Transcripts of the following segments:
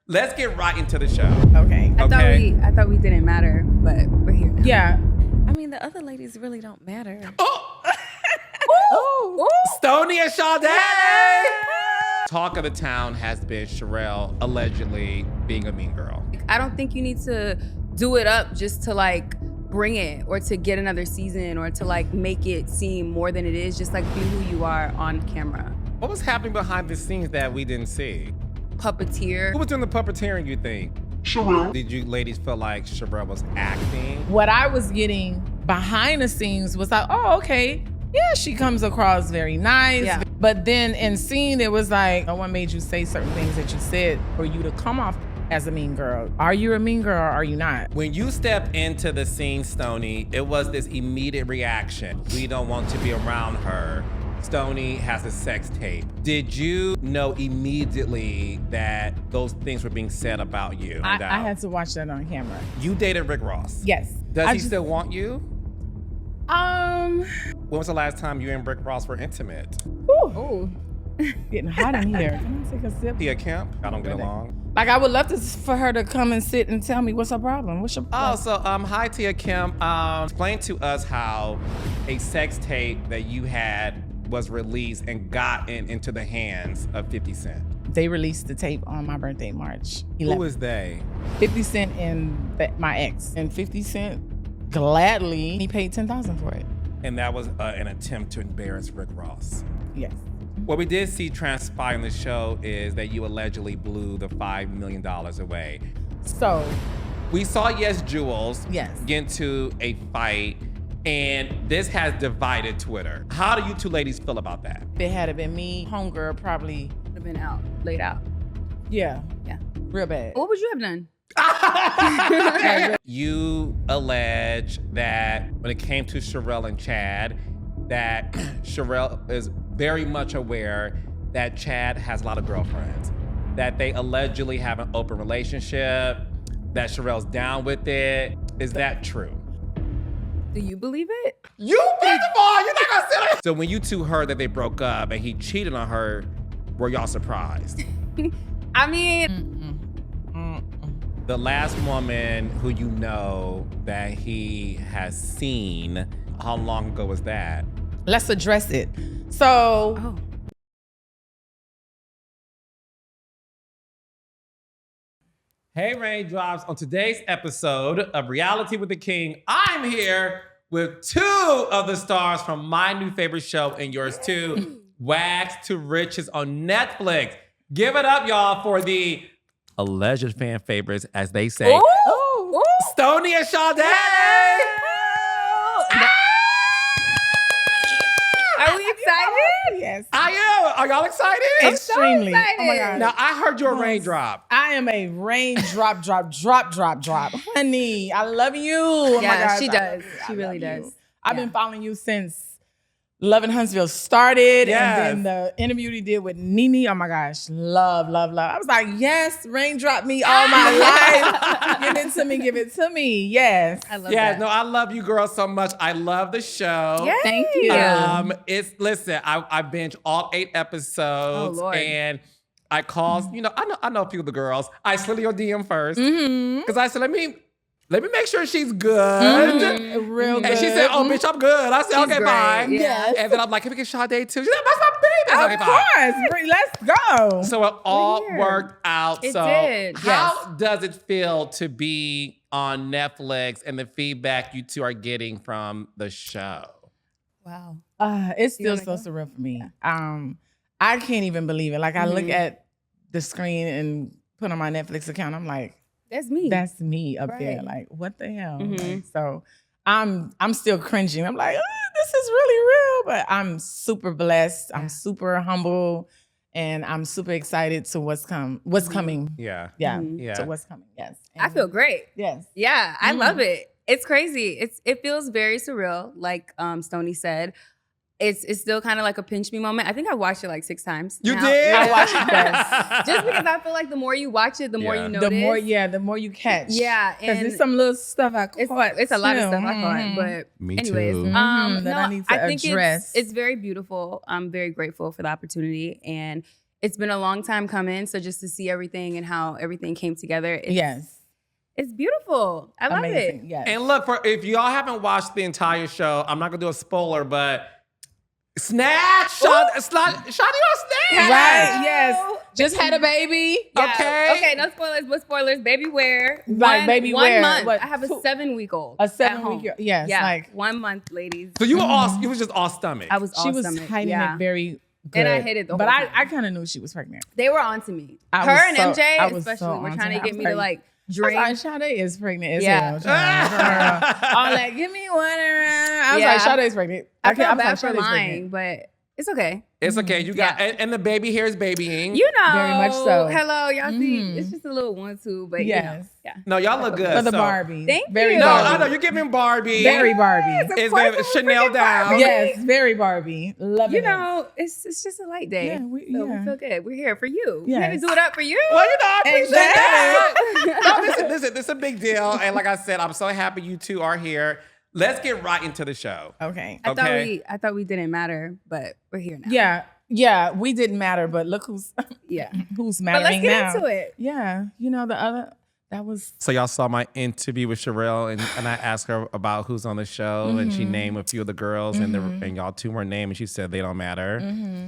Let's get right into the show. Okay. I thought we didn't matter, but we're here now. Yeah. I mean, the other ladies really don't matter. Oh, Ooh. Stoni and Sadé. Talk of the town has been Sharelle allegedly being a mean girl. I don't think you need to do it up just to like bring it or to get another season or to like make it seem more than it is. Just like be who you are on camera. What was happening behind the scenes that we didn't see? Puppeteer. Who was doing the puppeteering, you think? Sharelle. Did you ladies feel like Sharelle was acting? What I was getting behind the scenes was like, oh, okay. Yeah, she comes across very nice. Yeah. But then in scene, it was like, no one made you say certain things that you said for you to come off as a mean girl. Are you a mean girl or are you not? When you stepped into the scene, Stoni, it was this immediate reaction. We don't want to be around her. Stoni has a sex tape. Did you know immediately that those things were being said about you? I had to watch that on camera. You dated Rick Ross. Yes. Does he still want you? Um, When was the last time you and Rick Ross were intimate? Oh. getting hot in here. Can I take a sip? Tia Kemp? I don't get along. Like, I would love for her to come and sit and tell me what's her problem. What's your problem? Oh, so hi Tia Kemp. Explain to us how a sex tape that you had was released and gotten into the hands of 50 Cent. They released the tape on my birthday, March 11th. Who is they? 50 Cent and my ex. And 50 Cent, gladly, he paid $10,000 for it. And that was an attempt to embarrass Rick Ross. Yes. What we did see transpire in the show is that you allegedly blew the $5 million away. So, We saw Jules Yes. get into a fight, and this has divided Twitter. How do you two ladies feel about that? if it had been me, homegirl probably, Would have been out, laid out. yeah, Yeah. real bad. What would you have done? You allege that when it came to Charelle and Chad, that Sharelle is very much aware that Chad has a lot of girlfriends, that they allegedly have an open relationship, that Sharelle's down with it. Is that true? Do you believe it? You, first of all, you're not gonna sit there. So when you two heard that they broke up and he cheated on her, were y'all surprised? I mean, The last woman who you know that he has seen, how long ago was that? Let's address it. So, oh. Hey, Raindrops. On today's episode of Reality with the King, I'm here with two of the stars from my new favorite show and yours too, Wags to Riches on Netflix. Give it up, y'all, for the alleged fan favorites, as they say, Ooh. Stoni and Sadé. Are we excited? yes. I am. Are y'all excited? Extremely. excited. Oh my God. Now, I heard you're a raindrop. I am a raindrop, drop. Honey, I love you. Oh Yeah, my gosh, she I does. love you. She I really love you. does. I've Yeah. been following you since Love in Huntsville started. Yes. And then the interview he did with Nene. Oh my gosh. Love. I was like, yes, raindrop me all my life. Give it to me. Yes. I love Yeah, that. no, I love you girls so much. I love the show. Yay. Thank you. Listen, I binged all 8 episodes, Oh, Lord. and I called. I know a few of the girls. I slid your DM first Mm-hmm. because I said, let me make sure she's good. Real good. And she said, "Oh, bitch, I'm good." I said, She's "Okay, great, fine." yeah. Yes. And then I'm like, "Can we get Sadé too?" She said, "That's my baby." I said, Of "Okay, fine." course. Let's go. So it all Weird. worked out. It So did, how does it feel to be on Netflix and the feedback you two are getting from the show? Wow. It's still wanna so go? surreal for me. I can't even believe it. Like, I look at the screen and put on my Netflix account. I'm like, That's me. that's me up there. Right. Like, what the hell? Mhm. Like, so I'm still cringing. I'm like, this is really real, but I'm super blessed. I'm super humble, and I'm super excited to what's coming. Yeah. Yeah. Mhm. Yeah. To what's coming. Yes. I feel great. Yes. Yeah, I Mhm. love it. It's crazy. It feels very surreal, like Stoni said. It's still kind of like a pinch me moment. I think I watched it like 6 times. You now. did? I watched it twice. Just because I feel like the more you watch it, the more Yeah. you notice. The more you catch. Yeah, Because and there's some little stuff I caught. it's a lot of too. stuff I caught. Mhm. But Me anyways, too. That I need to I think address. it's very beautiful. I'm very grateful for the opportunity, and it's been a long time coming. So just to see everything and how everything came together, it's beautiful. I love Amazing. it. Yes. And look, if y'all haven't watched the entire show, I'm not gonna do a spoiler, but Snatch, Shadi on Snatch. Right, yes. Just had a baby. Yeah. Okay. Okay, no spoilers, but spoilers. Baby wear. Like, baby one wear. month. What, I have a 7-week-old. A at 7-week, home. yes. Yeah, Like 1 month, ladies. So you were all, you was just all stomach. I was all she was stomach. hiding Yeah. it very good. And I hid it the but whole time. I kind of knew she was pregnant. They were on to me. I Her was and so- MJ, I was so especially, were onto trying her. to I get was me to like, drink. I was like, Sadé is pregnant as Yeah. hell. I'm like, give me one around. I was like, Sade's pregnant. I felt I'm bad like, for Sade's lying, but it's okay. It's okay. You got, and the baby hair is babying. You know. Very much so. Hello, y'all see. It's just a little 1-2, but Yes. you know. Yeah. No, y'all look good. For the so- Barbie. Thank very you. No, Barbie. I know you're giving Barbie. Very Barbie. It's course been I'm a Chanel freaking down. Barbie. Yes, very Barbie. Love it. You know, it's just a light day. Yeah, so we feel good. We're here for you. We had to Yes. do it up for you. Well, you know, I appreciate that. Exactly. No, listen, this is a big deal. And like I said, I'm so happy you two are here. Let's get right into the show. Okay. I thought we didn't matter, but we're here now. Yeah, we didn't matter, but look who's Yeah. who's But mattering let's get now. into it. Yeah, you know the other that was So y'all saw my interview with Sharelle, and I asked her about who's on the show, and she named a few of the girls, and y'all two were named, and she said they don't matter.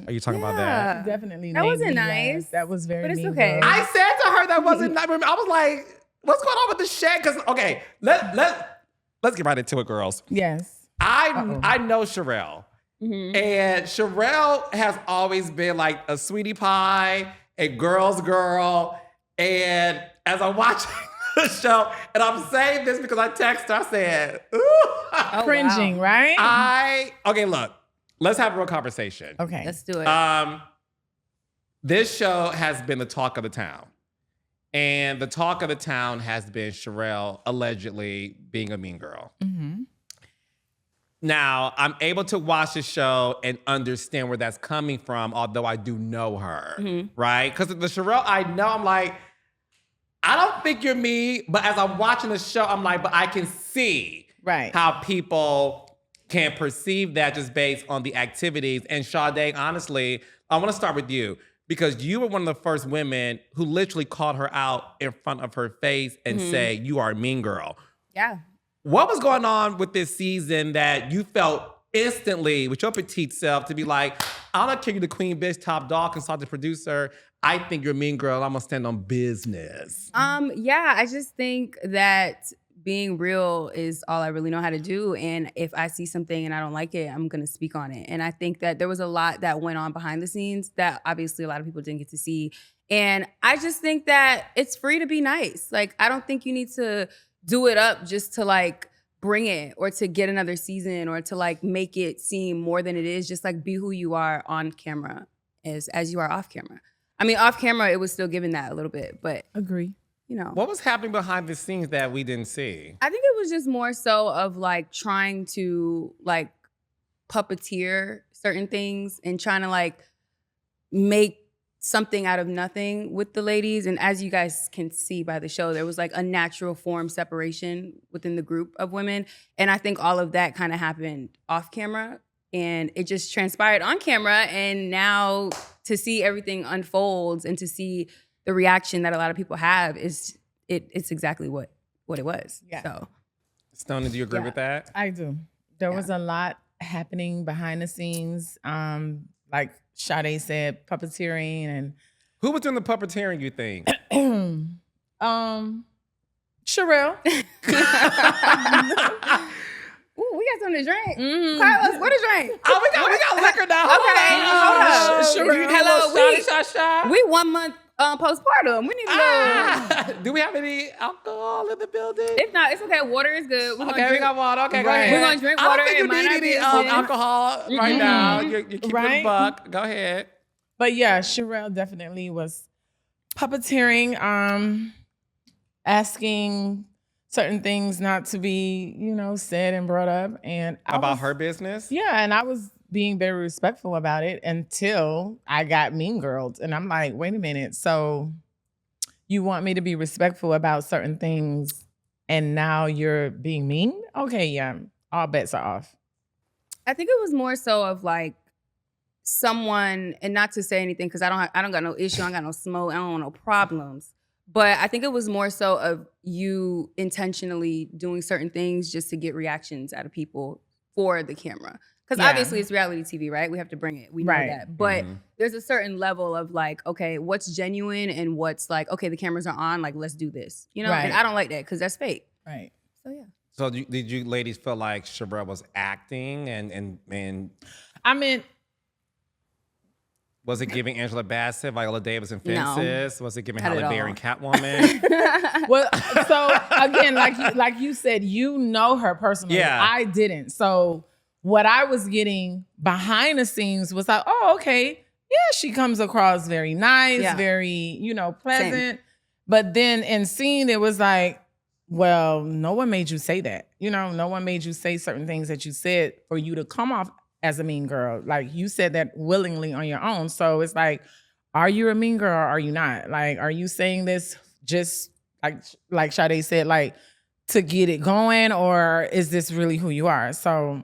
Are you talking about that? definitely That made wasn't me laugh. nice, That was very but it's mean okay. girl. I said to her that wasn't. I was like, "What's going on with the shed?" Because okay, let's get right into it, girls. Yes. I know Sharelle. And Sharelle has always been like a sweetie pie, a girl's girl. And as I'm watching the show, and I'm saying this because I texted her, I said, ooh. Oh, Cringing, wow. right? Okay, look, let's have a real conversation. Okay. Let's do it. This show has been the talk of the town. And the talk of the town has been Sharelle allegedly being a mean girl. Now, I'm able to watch the show and understand where that's coming from, although I do know her, right? Because the Sharelle I know, I'm like, I don't think you're me, but as I'm watching the show, I'm like, but I can see Right. how people can perceive that just based on the activities. And Sadé, honestly, I want to start with you because you were one of the first women who literally called her out in front of her face and say, you are a mean girl. Yeah. What was going on with this season that you felt instantly with your petite self to be like, I'm not killing you the queen bitch, top dog, consultant producer. I think you're a mean girl. I'm gonna stand on business. Yeah, I just think that being real is all I really know how to do. And if I see something and I don't like it, I'm gonna speak on it. And I think that there was a lot that went on behind the scenes that obviously a lot of people didn't get to see. And I just think that it's free to be nice. Like, I don't think you need to do it up just to like bring it or to get another season or to like make it seem more than it is. Just like be who you are on camera as you are off camera. I mean, off camera, it was still giving that a little bit, but Agree. you know. What was happening behind the scenes that we didn't see? I think it was just more so of like trying to like puppeteer certain things and trying to like make something out of nothing with the ladies. And as you guys can see by the show, there was like a natural form separation within the group of women. And I think all of that kind of happened off camera and it just transpired on camera. And now to see everything unfolds and to see the reaction that a lot of people have it's exactly what it was. Yeah. So Stoni, do you agree Yeah. with that? I do. There was a lot happening behind the scenes. Like Sadé said, puppeteering and Who was doing the puppeteering, you think? Sharelle. Ooh, we got something to drink. Mhm. Carlos, what a drink? Oh, we got liquor now. Okay, hold up. Hello, We 1 month postpartum. We need to know. Do we have any alcohol in the building? If not, it's okay. Water is good. We're gonna Okay, we drink. got water. Okay, go Right. ahead. We're gonna drink I water don't think you and mind need our any business. alcohol right now. You're keeping Right. a buck. Go ahead. But yeah, Sharelle definitely was puppeteering, asking certain things not to be, said and brought up. And About her business? Yeah, and I was being very respectful about it until I got mean girled. And I'm like, wait a minute. So you want me to be respectful about certain things and now you're being mean? Okay, yeah, all bets are off. I think it was more so of like someone, and not to say anything because I don't got no issue, I don't got no smoke, I don't want no problems. But I think it was more so of you intentionally doing certain things just to get reactions out of people for the camera. Because obviously it's reality TV, right? We have to bring it. We know that. But there's a certain level of like, okay, what's genuine and what's like, okay, the cameras are on, like, let's do this. You know? And I don't like that because that's fake. Right. So, yeah. So did you ladies feel like Sharelle was acting and I mean, was it giving Angela Bassett, Viola Davis and Fences? No. Was it giving Not Halle at Berry all. and Catwoman? well, so again, like you said, you know her personally. Yeah. I didn't. So what I was getting behind the scenes was like, oh, okay, yeah, she comes across very nice, very, pleasant. Same. But then in scene, it was like, well, no one made you say that. No one made you say certain things that you said for you to come off as a mean girl. Like, you said that willingly on your own. So it's like, are you a mean girl or are you not? Like, are you saying this just like Sadé said, like, to get it going, or is this really who you are? So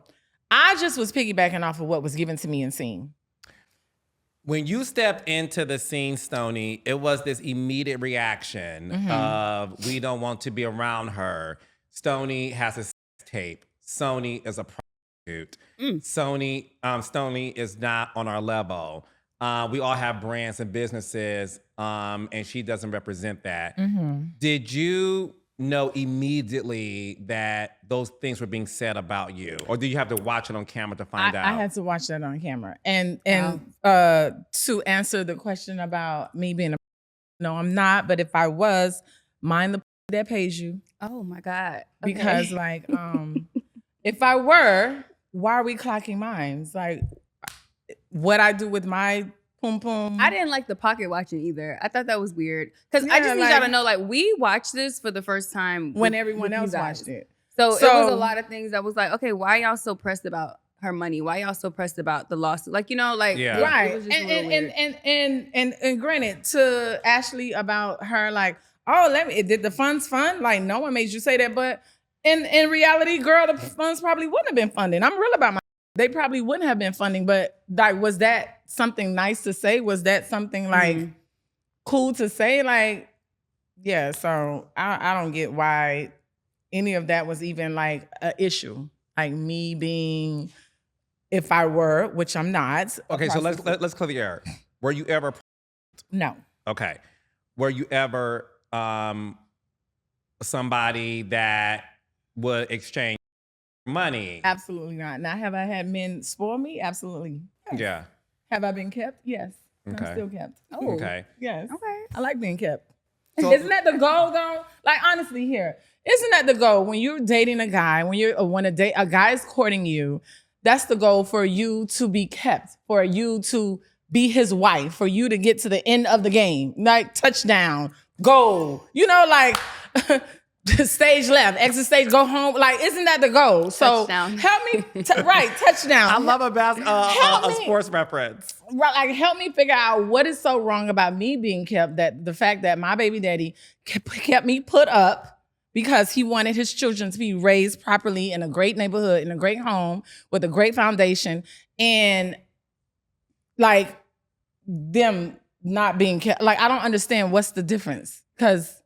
I just was piggybacking off of what was given to me in scene. When you stepped into the scene, Stoni, it was this immediate reaction of, we don't want to be around her. Stoni has a sex tape. Sony is a prostitute. Stoni is not on our level. We all have brands and businesses, and she doesn't represent that. Did you know immedately that those things were being said about you, or do you have to watch it on camera to find out? I had to watch that on camera, and to answer the question about me being no, I'm not. But if I was, mind the that pays you. Oh my God! Okay. Because like, if I were, why are we clocking mines? Like, what I do with my pum pum. I didn't like the pocket watching either. I thought that was weird. Because I just need y'all to know, like, we watched this for the first time when everyone else watched it. So it was a lot of things that was like, okay, why y'all so pressed about her money? Why y'all so pressed about the lawsuit? Like, right. It was just and granted to Ashley about her, like, oh, did the funds fund? Like, no one made you say that. But in reality, girl, the funds probably wouldn't have been funding. I'm real about they probably wouldn't have been funding, but like, was that something nice to say? Was that something like cool to say? Like, yeah, so I don't get why any of that was even like an issue. Like me being, if I were, which I'm not. Okay, so let's clear the air. Were you ever? No. Okay. Were you ever somebody that would exchange money? Absolutely not. Now, have I had men spoil me? Absolutely. Yes. Yeah. Have I been kept? Yes. Okay. I'm still kept. Oh. Okay. Yes. Okay. I like being kept. So, Isn't that the goal, though? Like, honestly, isn't that the goal? When you're dating a guy, when a guy is courting you, that's the goal, for you to be kept, for you to be his wife, for you to get to the end of the game, like touchdown, goal. Like stage left, exit stage, go home. Like, isn't that the goal? So touchdown. Help me, touchdown. I love a sports reference. Right, like, help me figure out what is so wrong about me being kept, that the fact that my baby daddy kept me put up because he wanted his children to be raised properly in a great neighborhood, in a great home, with a great foundation, and like them not being kept. Like, I don't understand what's the difference, because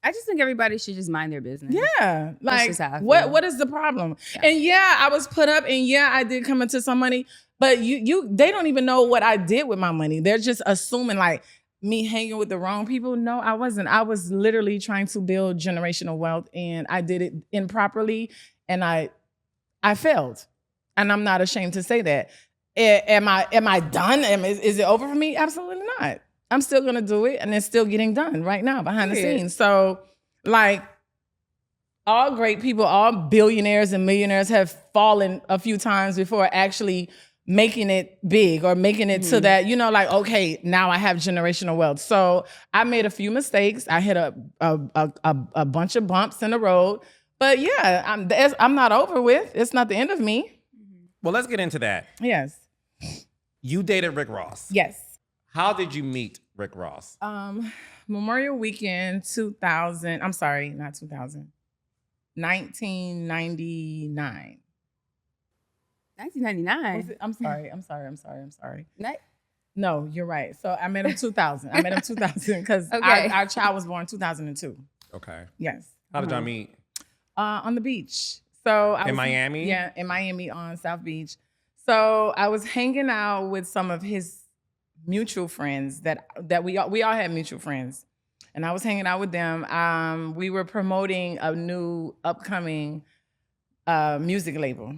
I just think everybody should just mind their business. yeah, like, just how I feel. what is the problem? Yeah. And yeah, I was put up, and yeah, I did come into some money, but they don't even know what I did with my money. They're just assuming like me hanging with the wrong people. No, I wasn't. I was literally trying to build generational wealth, and I did it improperly, and I failed, and I'm not ashamed to say that. Am I done? Is it over for me? Absolutely not. I'm still gonna do it, and it's still getting done right now behind the scenes. So, like, all great people, all billionaires and millionaires have fallen a few times before actually making it big or making it to that, like, okay, now I have generational wealth. So I made a few mistakes. I hit a bunch of bumps in the road, but yeah, I'm not over with. It's not the end of me. Well, let's get into that. Yes. You dated Rick Ross. Yes. How did you meet Rick Ross? Memorial Weekend 2000. I'm sorry, not 2000. 1999. 1999. I'm sorry. Ni- No, you're right. So I met him 2000. I met him 2000 because Okay. our child was born 2002. Okay. Yes. How did y'all meet? On the beach. So I In was, Miami? Yeah, in Miami on South Beach. So I was hanging out with some of his mutual friends that we all had mutual friends. And I was hanging out with them. We were promoting a new upcoming music label.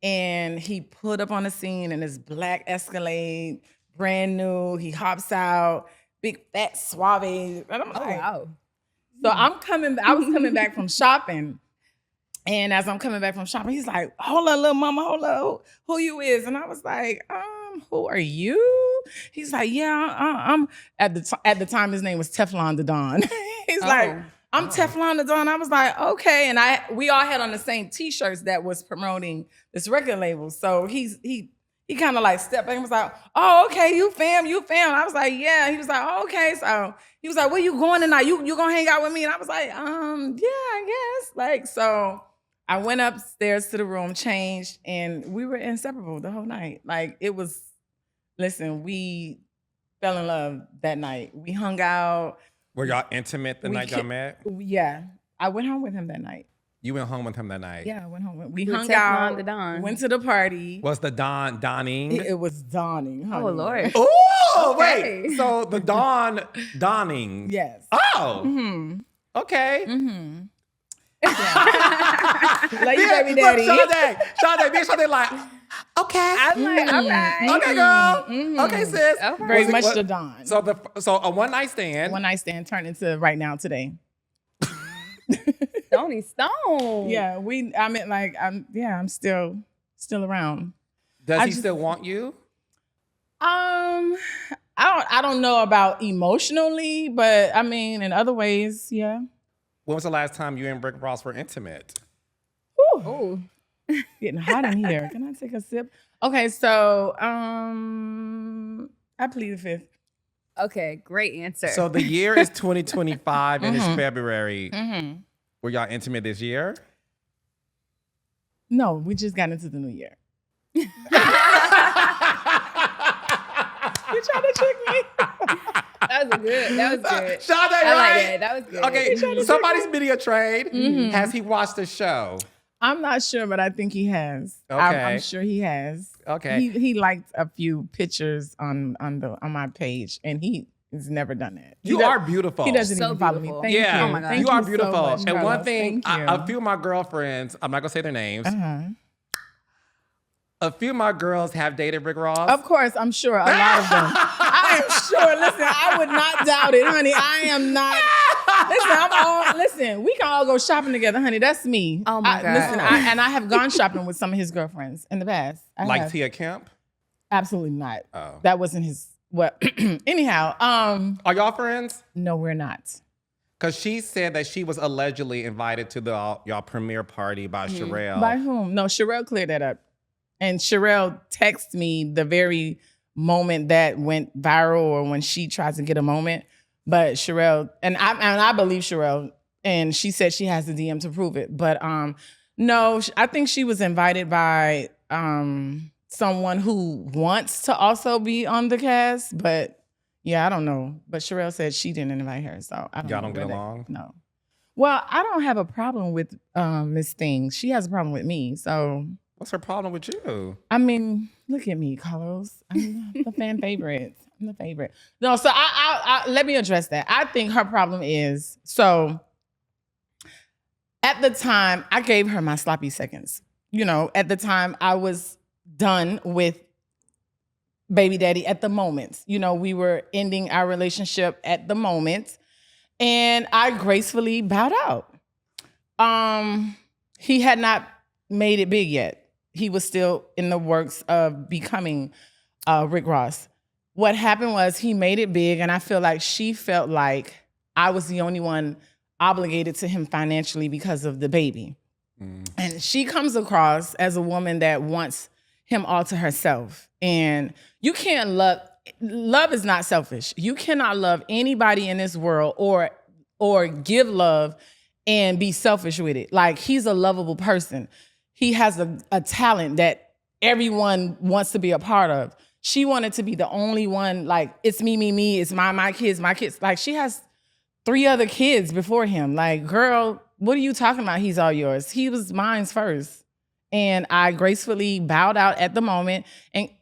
And he pulled up on the scene in his black Escalade, brand new. He hops out, big fat suave. And I'm Oh, like, wow. so I was coming back from shopping. And as I'm coming back from shopping, he's like, hold up, little mama, hold up, who you is? And I was like, who are you? He's like, yeah, I'm at the time his name was Teflon the Don. He's like, I'm Teflon the Don. I was like, okay. And we all had on the same t-shirts that was promoting this record label. So he kind of like stepped back and was like, oh, okay, you fam. I was like, yeah. He was like, oh, okay. So he was like, where you going tonight? You gonna hang out with me? And I was like, yeah, I guess. Like, so I went upstairs to the room, changed, and we were inseparable the whole night. Like, it was, listen, we fell in love that night. We hung out. Were y'all intimate the night y'all met? Yeah. I went home with him that night. You went home with him that night? Yeah, I went home. We With hung Teflon out. the Don. Went to the party. Was the donning? It was dawning. Honey. Oh, Lord. Oh, Okay. wait. So the donning. Yes. Oh. Mm-hmm. Okay. Mm-hmm. Like you, baby daddy. Sade, being Sade like, okay. I'm like, okay. Okay, girl. Mhm. Okay, sis. Okay. Very Was it much what- the dawn. So a one night stand. One night stand turned into right now today. Stony Stone. Yeah, I'm still around. Does I he just- still want you? I don't know about emotionally, but I mean in other ways, yeah. When was the last time you and Rick Ross were intimate? Ooh. Getting hot in here. Can I take a sip? Okay, so I plead the fifth. Okay, great answer. So the year is 2025 and it's Mhm. February. Mm-hmm. Were y'all intimate this year? No, we just got into the new year. You trying to trick me? That was good. Sade, I right? like that. That was good. Okay, somebody's media trade. Mhm. Has he watched the show? I'm not sure, but I think he has. Okay. I'm sure he has. Okay. He liked a few pictures on my page, and he has never done that. You are beautiful. He doesn't So even follow me. beautiful. Thank Yeah, you. Oh my God. Thank you are so beautiful. much, And Carlos. one thing, Thank you. a few of my girlfriends, I'm not gonna say their names. Uh-huh. A few of my girls have dated Rick Ross. Of course, I'm sure a lot of them. I am sure. Listen, I would not doubt it, honey. I am not. Listen, we can all go shopping together, honey. That's me. Oh my God. Listen, I have gone shopping with some of his girlfriends in the past. I Like have. Tia Kemp. Absolutely not. Oh. That wasn't his. Well, anyhow, Are y'all friends? no, we're not. Because she said that she was allegedly invited to the y'all premiere party by Sharelle. By whom? No, Sharelle cleared that up. And Sharelle texted me the very moment that went viral or when she tries to get a moment. But Sharelle, and I believe Sharelle, and she said she has the DM to prove it. But no, I think she was invited by someone who wants to also be on the cast. But yeah, I don't know. But Sharelle said she didn't invite her. So I don't Y'all know don't get where that- along? No. Well, I don't have a problem with Miss Thing. She has a problem with me. So What's her problem with you? I mean, look at me, Carlos. I'm the fan favorite. I'm the favorite. No, so I let me address that. I think her problem is, so at the time, I gave her my sloppy seconds. You know, at the time, I was done with baby daddy at the moment. You know, we were ending our relationship at the moment, and I gracefully bowed out. He had not made it big yet. He was still in the works of becoming Rick Ross. What happened was he made it big, and I feel like she felt like I was the only one obligated to him financially because of the baby. And she comes across as a woman that wants him all to herself. And you can't love is not selfish. You cannot love anybody in this world or give love and be selfish with it. Like, he's a lovable person. He has a talent that everyone wants to be a part of. She wanted to be the only one, like, it's me, it's my kids. Like, she has 3 other kids before him. Like, girl, what are you talking about? He's all yours. He was mine's first. And I gracefully bowed out at the moment.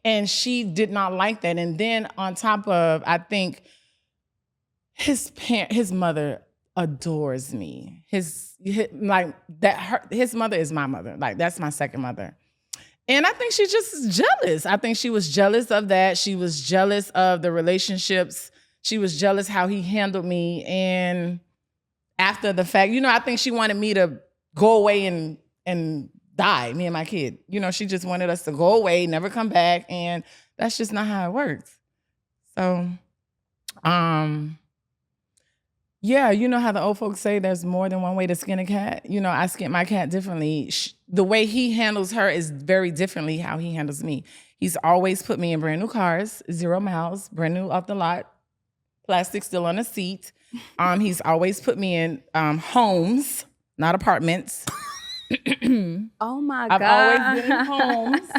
And she did not like that. And then on top of, I think his mother adores me. His mother is my mother. Like, that's my second mother. And I think she's just jealous. I think she was jealous of that. She was jealous of the relationships. She was jealous how he handled me. And after the fact, I think she wanted me to go away and die, me and my kid. She just wanted us to go away, never come back. And that's just not how it works. So, yeah, you know how the old folks say there's more than one way to skin a cat? I skin my cat differently. The way he handles her is very differently how he handles me. He's always put me in brand new cars, 0 miles, brand new off the lot, plastic still on the seat. He's always put me in homes, not apartments. Oh my God. I've always been in homes.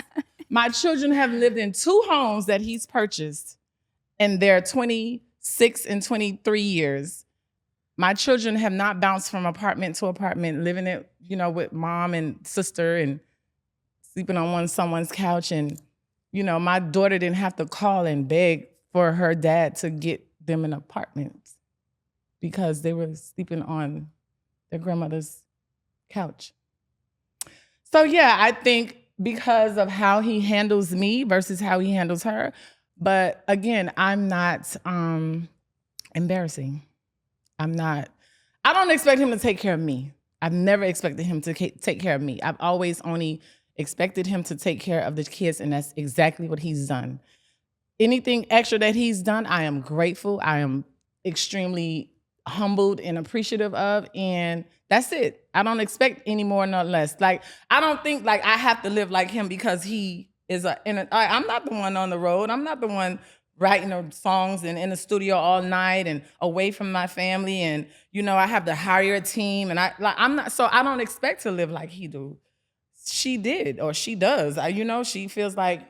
My children have lived in 2 homes that he's purchased, and they're 26 and 23 years. My children have not bounced from apartment to apartment, living it, with mom and sister and sleeping on someone's couch. And, my daughter didn't have to call and beg for her dad to get them an apartment because they were sleeping on their grandmother's couch. So, yeah, I think because of how he handles me versus how he handles her. But again, I'm not embarrassing. I don't expect him to take care of me. I've never expected him to take care of me. I've always only expected him to take care of the kids, and that's exactly what he's done. Anything extra that he's done, I am grateful. I am extremely humbled and appreciative of, and that's it. I don't expect any more nor less. Like, I don't think like I have to live like him because he is I'm not the one on the road. I'm not the one writing songs and in the studio all night and away from my family. And, I have to hire a team, and I'm not, so I don't expect to live like he do. She did, or she does. She feels like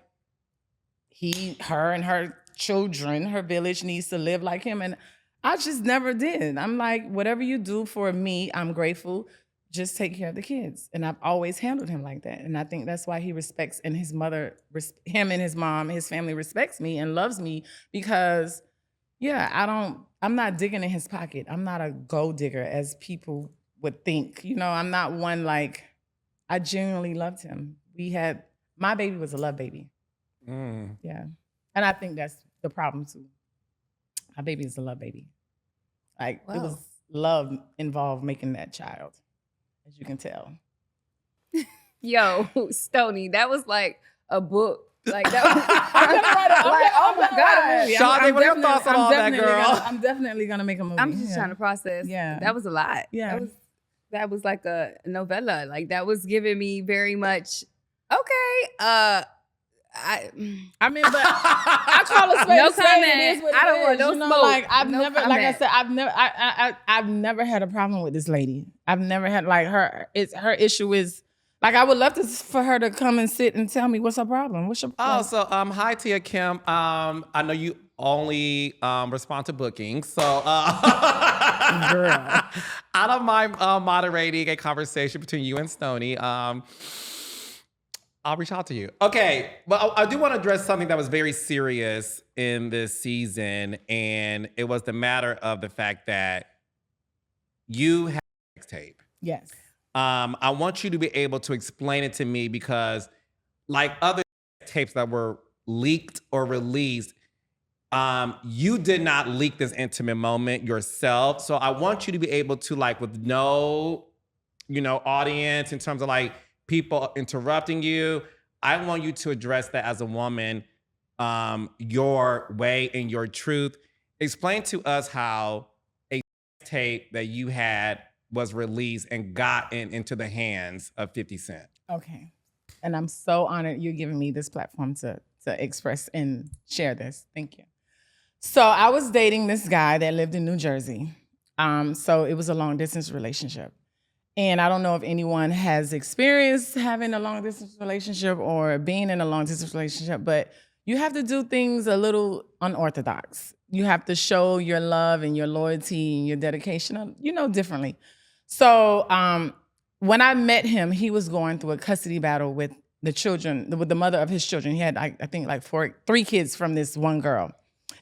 her and her children, her village needs to live like him. And I just never did. I'm like, whatever you do for me, I'm grateful. Just take care of the kids. And I've always handled him like that. And I think that's why he respects, and his mother, him and his mom, his family respects me and loves me because, yeah, I'm not digging in his pocket. I'm not a gold digger as people would think. I'm not one like, I genuinely loved him. My baby was a love baby. Mm. Yeah. And I think that's the problem too. My baby is a love baby. Like, It was love involved making that child, as you can tell. Yo, Stoni, that was like a book. Like, that was oh my God. Shawty, what are your thoughts on all that, girl? I'm definitely gonna make a movie. I'm just trying to process. Yeah. That was a lot. Yeah. That was like a novella. Like, that was giving me very much, okay, I mean, but I call a spade no a spade. comment. It is what I don't it want is. no smoke. Like, I've No never, like I comment. said, I've never had a problem with this lady. I've never had her issue is like, I would love for her to come and sit and tell me what's her problem. What's your problem? Oh, so hi Tia Kemp. I know you only respond to bookings, so Girl. I don't mind moderating a conversation between you and Stoni. I'll reach out to you. Okay, but I do want to address something that was very serious in this season, and it was the matter of the fact that you had a sex tape. Yes. I want you to be able to explain it to me because, like other tapes that were leaked or released, you did not leak this intimate moment yourself. So I want you to be able to, like, with no, audience in terms of like people interrupting you, I want you to address that as a woman, your way and your truth. Explain to us how a tape that you had was released and gotten into the hands of 50 Cent. Okay. And I'm so honored you're giving me this platform to express and share this. Thank you. So I was dating this guy that lived in New Jersey. So it was a long distance relationship. And I don't know if anyone has experienced having a long distance relationship or being in a long distance relationship, but you have to do things a little unorthodox. You have to show your love and your loyalty and your dedication, differently. So when I met him, he was going through a custody battle with the children, with the mother of his children. He had, I think, like three kids from this one girl.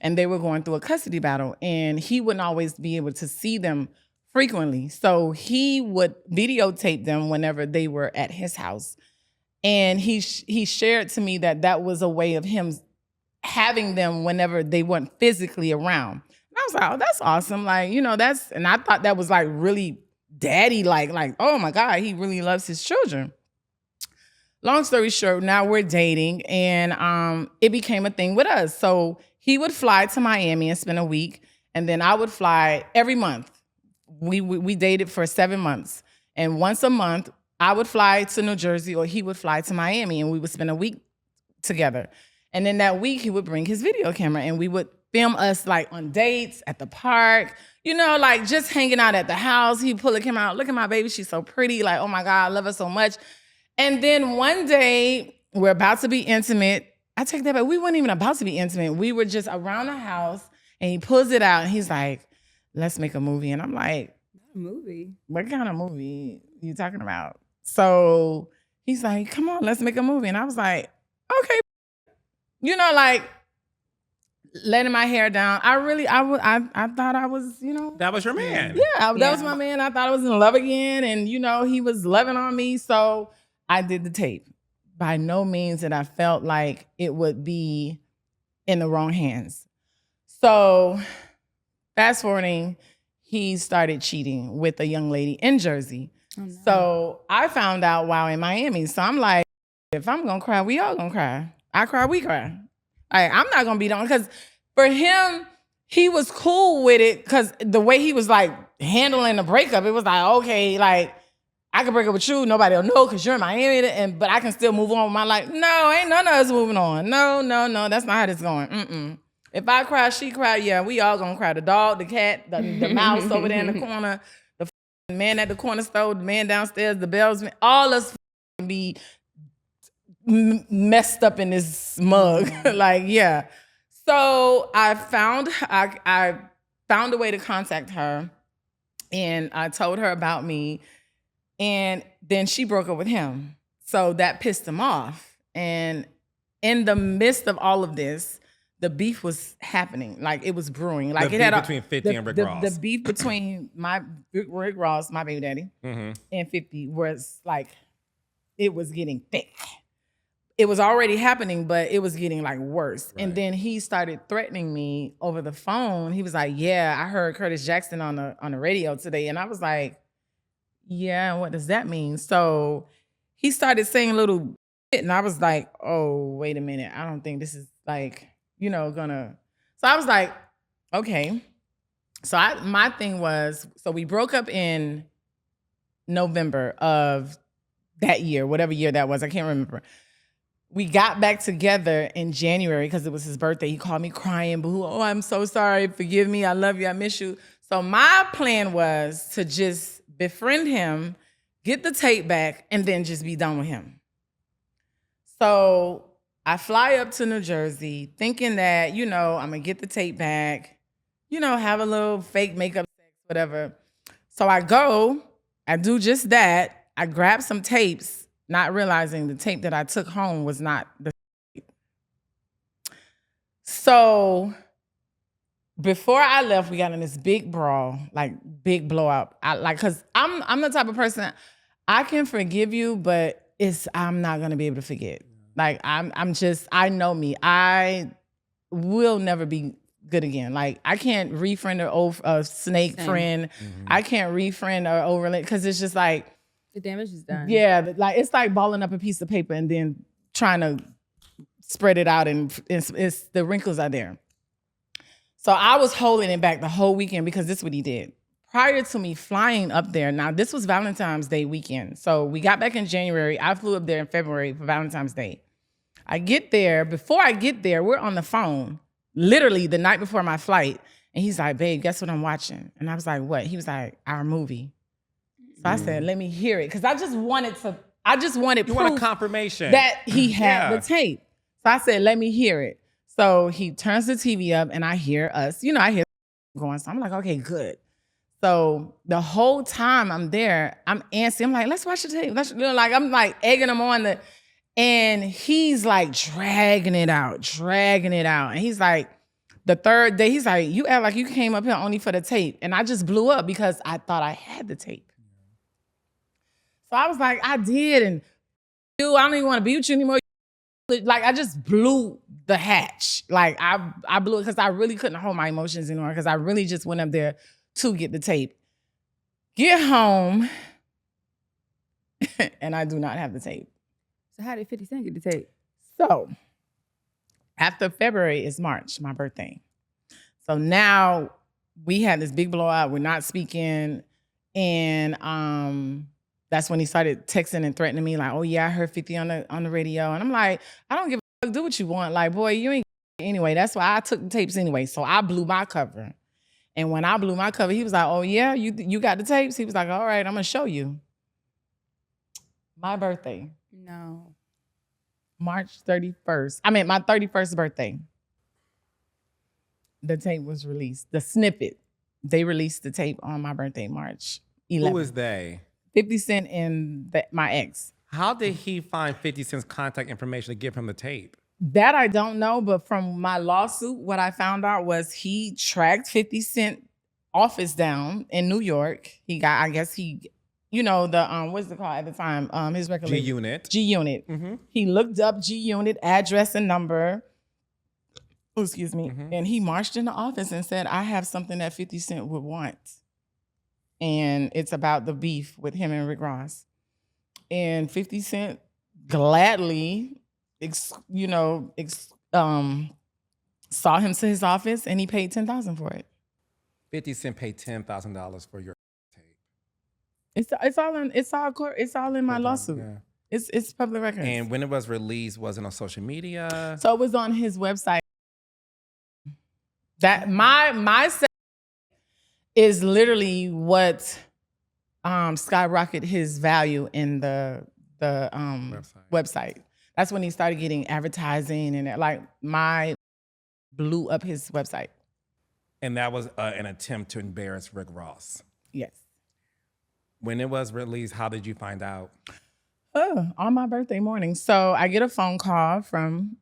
And they were going through a custody battle. And he wouldn't always be able to see them frequently. So he would videotape them whenever they were at his house. And he shared to me that was a way of him having them whenever they weren't physically around. And I was like, oh, that's awesome. Like, and I thought that was like really daddy, like, oh my God, he really loves his children. Long story short, now we're dating and it became a thing with us. So he would fly to Miami and spend a week. And then I would fly every month. We dated for 7 months. And once a month, I would fly to New Jersey or he would fly to Miami and we would spend a week together. And then that week he would bring his video camera and we would film us like on dates at the park, like just hanging out at the house. He'd pull the camera out, look at my baby, she's so pretty. Like, oh my God, I love her so much. And then one day we're about to be intimate. I take that back. We weren't even about to be intimate. We were just around the house and he pulls it out and he's like, let's make a movie. And I'm like, a movie? What kind of movie are you talking about? So he's like, come on, let's make a movie. And I was like, okay. Like letting my hair down. I thought I was, That was your man. Yeah, that was my man. I thought I was in love again. And, he was loving on me. So I did the tape. By no means that I felt like it would be in the wrong hands. So fast forwarding, he started cheating with a young lady in Jersey. Oh, no. So I found out while in Miami. So I'm like, if I'm going to cry, we all going to cry. I cry, we cry. Like, I'm not going to be done. Because for him, he was cool with it because the way he was like handling the breakup, it was like, okay, like, I can break up with you. Nobody will know because you're in Miami, but I can still move on with my life. No, ain't none of us moving on. No. That's not how this going. If I cry, she cry. Yeah, we all gonna cry. The dog, the cat, the mouse over there in the corner, the man at the corner store, the man downstairs, the bells, all us be messed up in this mug. Like, yeah. So I found a way to contact her, and I told her about me. And then she broke up with him. So that pissed him off. And in the midst of all of this, the beef was happening. Like it was brewing. Like the beef between 50 and Rick Ross. The beef between Rick Ross, my baby daddy, and 50 was like, it was getting thick. It was already happening, but it was getting like worse. Right. And then he started threatening me over the phone. He was like, yeah, I heard Curtis Jackson on the radio today. And I was like, yeah, what does that mean? So he started saying little shit, and I was like, oh, wait a minute. I don't think this is like, gonna. So I was like, okay. So my thing was, so we broke up in November of that year, whatever year that was. I can't remember. We got back together in January because it was his birthday. He called me crying, boo. Oh, I'm so sorry. Forgive me. I love you. I miss you. So my plan was to just befriend him, get the tape back, and then just be done with him. So I fly up to New Jersey thinking that, I'm going to get the tape back, have a little fake makeup sex, whatever. So I do just that. I grab some tapes, not realizing the tape that I took home was not the tape. So before I left, we got in this big brawl, like big blowout. Cause I'm the type of person, I can forgive you, but I'm not gonna be able to forget. Like I know me. I will never be good again. Like I can't refriend an old snake friend. I can't refriend or overlay because it's just like the damage is done. Yeah, like it's like balling up a piece of paper and then trying to spread it out, and it's the wrinkles are there. So I was holding it back the whole weekend because this is what he did. Prior to me flying up there, now this was Valentine's Day weekend. So we got back in January. I flew up there in February for Valentine's Day. I get there. Before I get there, we're on the phone, literally the night before my flight. And he's like, babe, guess what I'm watching? And I was like, what? He was like, our movie. So I said, let me hear it. Because I just wanted You want a proof confirmation that he had Yeah. the tape. So I said, let me hear it. So he turns the TV up and I hear us, I hear going. So I'm like, okay, good. So the whole time I'm there, I'm antsy. I'm like, let's watch the tape. I'm like egging him on and he's like dragging it out. And he's like, the third day, he's like, you act like you came up here only for the tape. And I just blew up because I thought I had the tape. So I was like, I did. And I don't even want to be with you anymore. Like, I just blew the hatch. Like, I blew it because I really couldn't hold my emotions anymore because I really just went up there to get the tape. Get home, and I do not have the tape. So how did 50 Cent get the tape? So, after February is March, my birthday. So now we had this big blowout. We're not speaking. And that's when he started texting and threatening me, like, oh yeah, I heard 50 on the radio. And I'm like, I don't give a fuck, do what you want. Like, boy, you ain't anyway. That's why I took the tapes anyway. So I blew my cover. And when I blew my cover, he was like, oh yeah, you got the tapes? He was like, all right, I'm gonna show you. My birthday. No. March 31st. I mean, my 31st birthday. The tape was released. The snippet. They released the tape on my birthday, March 11th. Who is they? 50 Cent and my ex. How did he find 50 Cent's contact information to give him the tape? That I don't know, but from my lawsuit, what I found out was he tracked 50 Cent office down in New York. He got, I guess the what's it called at the time? His record label. G-Unit. G-Unit. Mm-hmm. He looked up G-Unit address and number. Oh, excuse me. Mm-hmm. And he marched in the office and said, I have something that 50 Cent would want. And it's about the beef with him and Rick Ross. And 50 Cent gladly, saw him to his office and he paid $10,000 for it. 50 Cent paid $10,000 for your tape. It's all in my lawsuit. Yeah. It's public records. And when it was released, was it on social media? So it was on his website. That my set is literally what skyrocketed his value in the website. That's when he started getting advertising and blew up his website. And that was an attempt to embarrass Rick Ross. Yes. When it was released, how did you find out? On my birthday morning. So I get a phone call from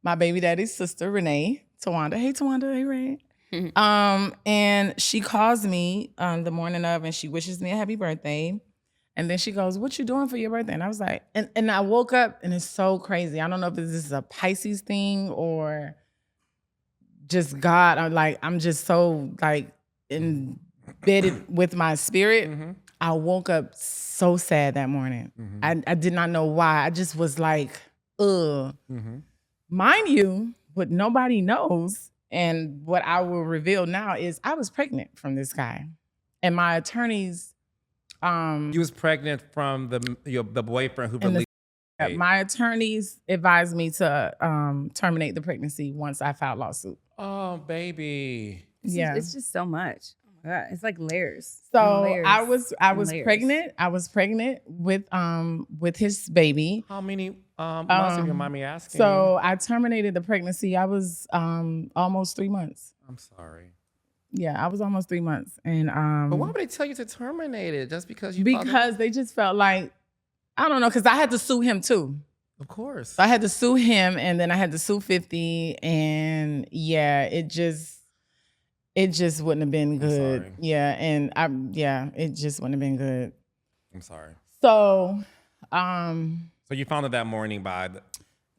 my baby daddy's sister, Renee, Tawanda. Hey, Tawanda. Hey, Ray. And she calls me the morning of and she wishes me a happy birthday. And then she goes, what you doing for your birthday? And I was like, and I woke up and it's so crazy. I don't know if this is a Pisces thing or just God. I'm just so embedded with my spirit. Mm-hmm. I woke up so sad that morning. Mm-hmm. I did not know why. I just was like, ugh. Mm-hmm. Mind you, what nobody knows and what I will reveal now is I was pregnant from this guy. And my attorneys... you was pregnant from the boyfriend who released the tape. My attorneys advised me to terminate the pregnancy once I filed lawsuit. Oh, baby. It's just so much. Oh my God. It's like layers. So Layers I was layers. pregnant. I was pregnant with his baby. How many months, if you mind me asking? So I terminated the pregnancy. I was almost 3 months. I'm sorry. Yeah, I was almost 3 months. And But why would they tell you to terminate it? Just because you because they just felt like, I don't know, because I had to sue him too. Of course. So I had to sue him and then I had to sue 50. And yeah, it just wouldn't have been good. Sorry. Yeah, and it just wouldn't have been good. I'm sorry. So So you found it that morning by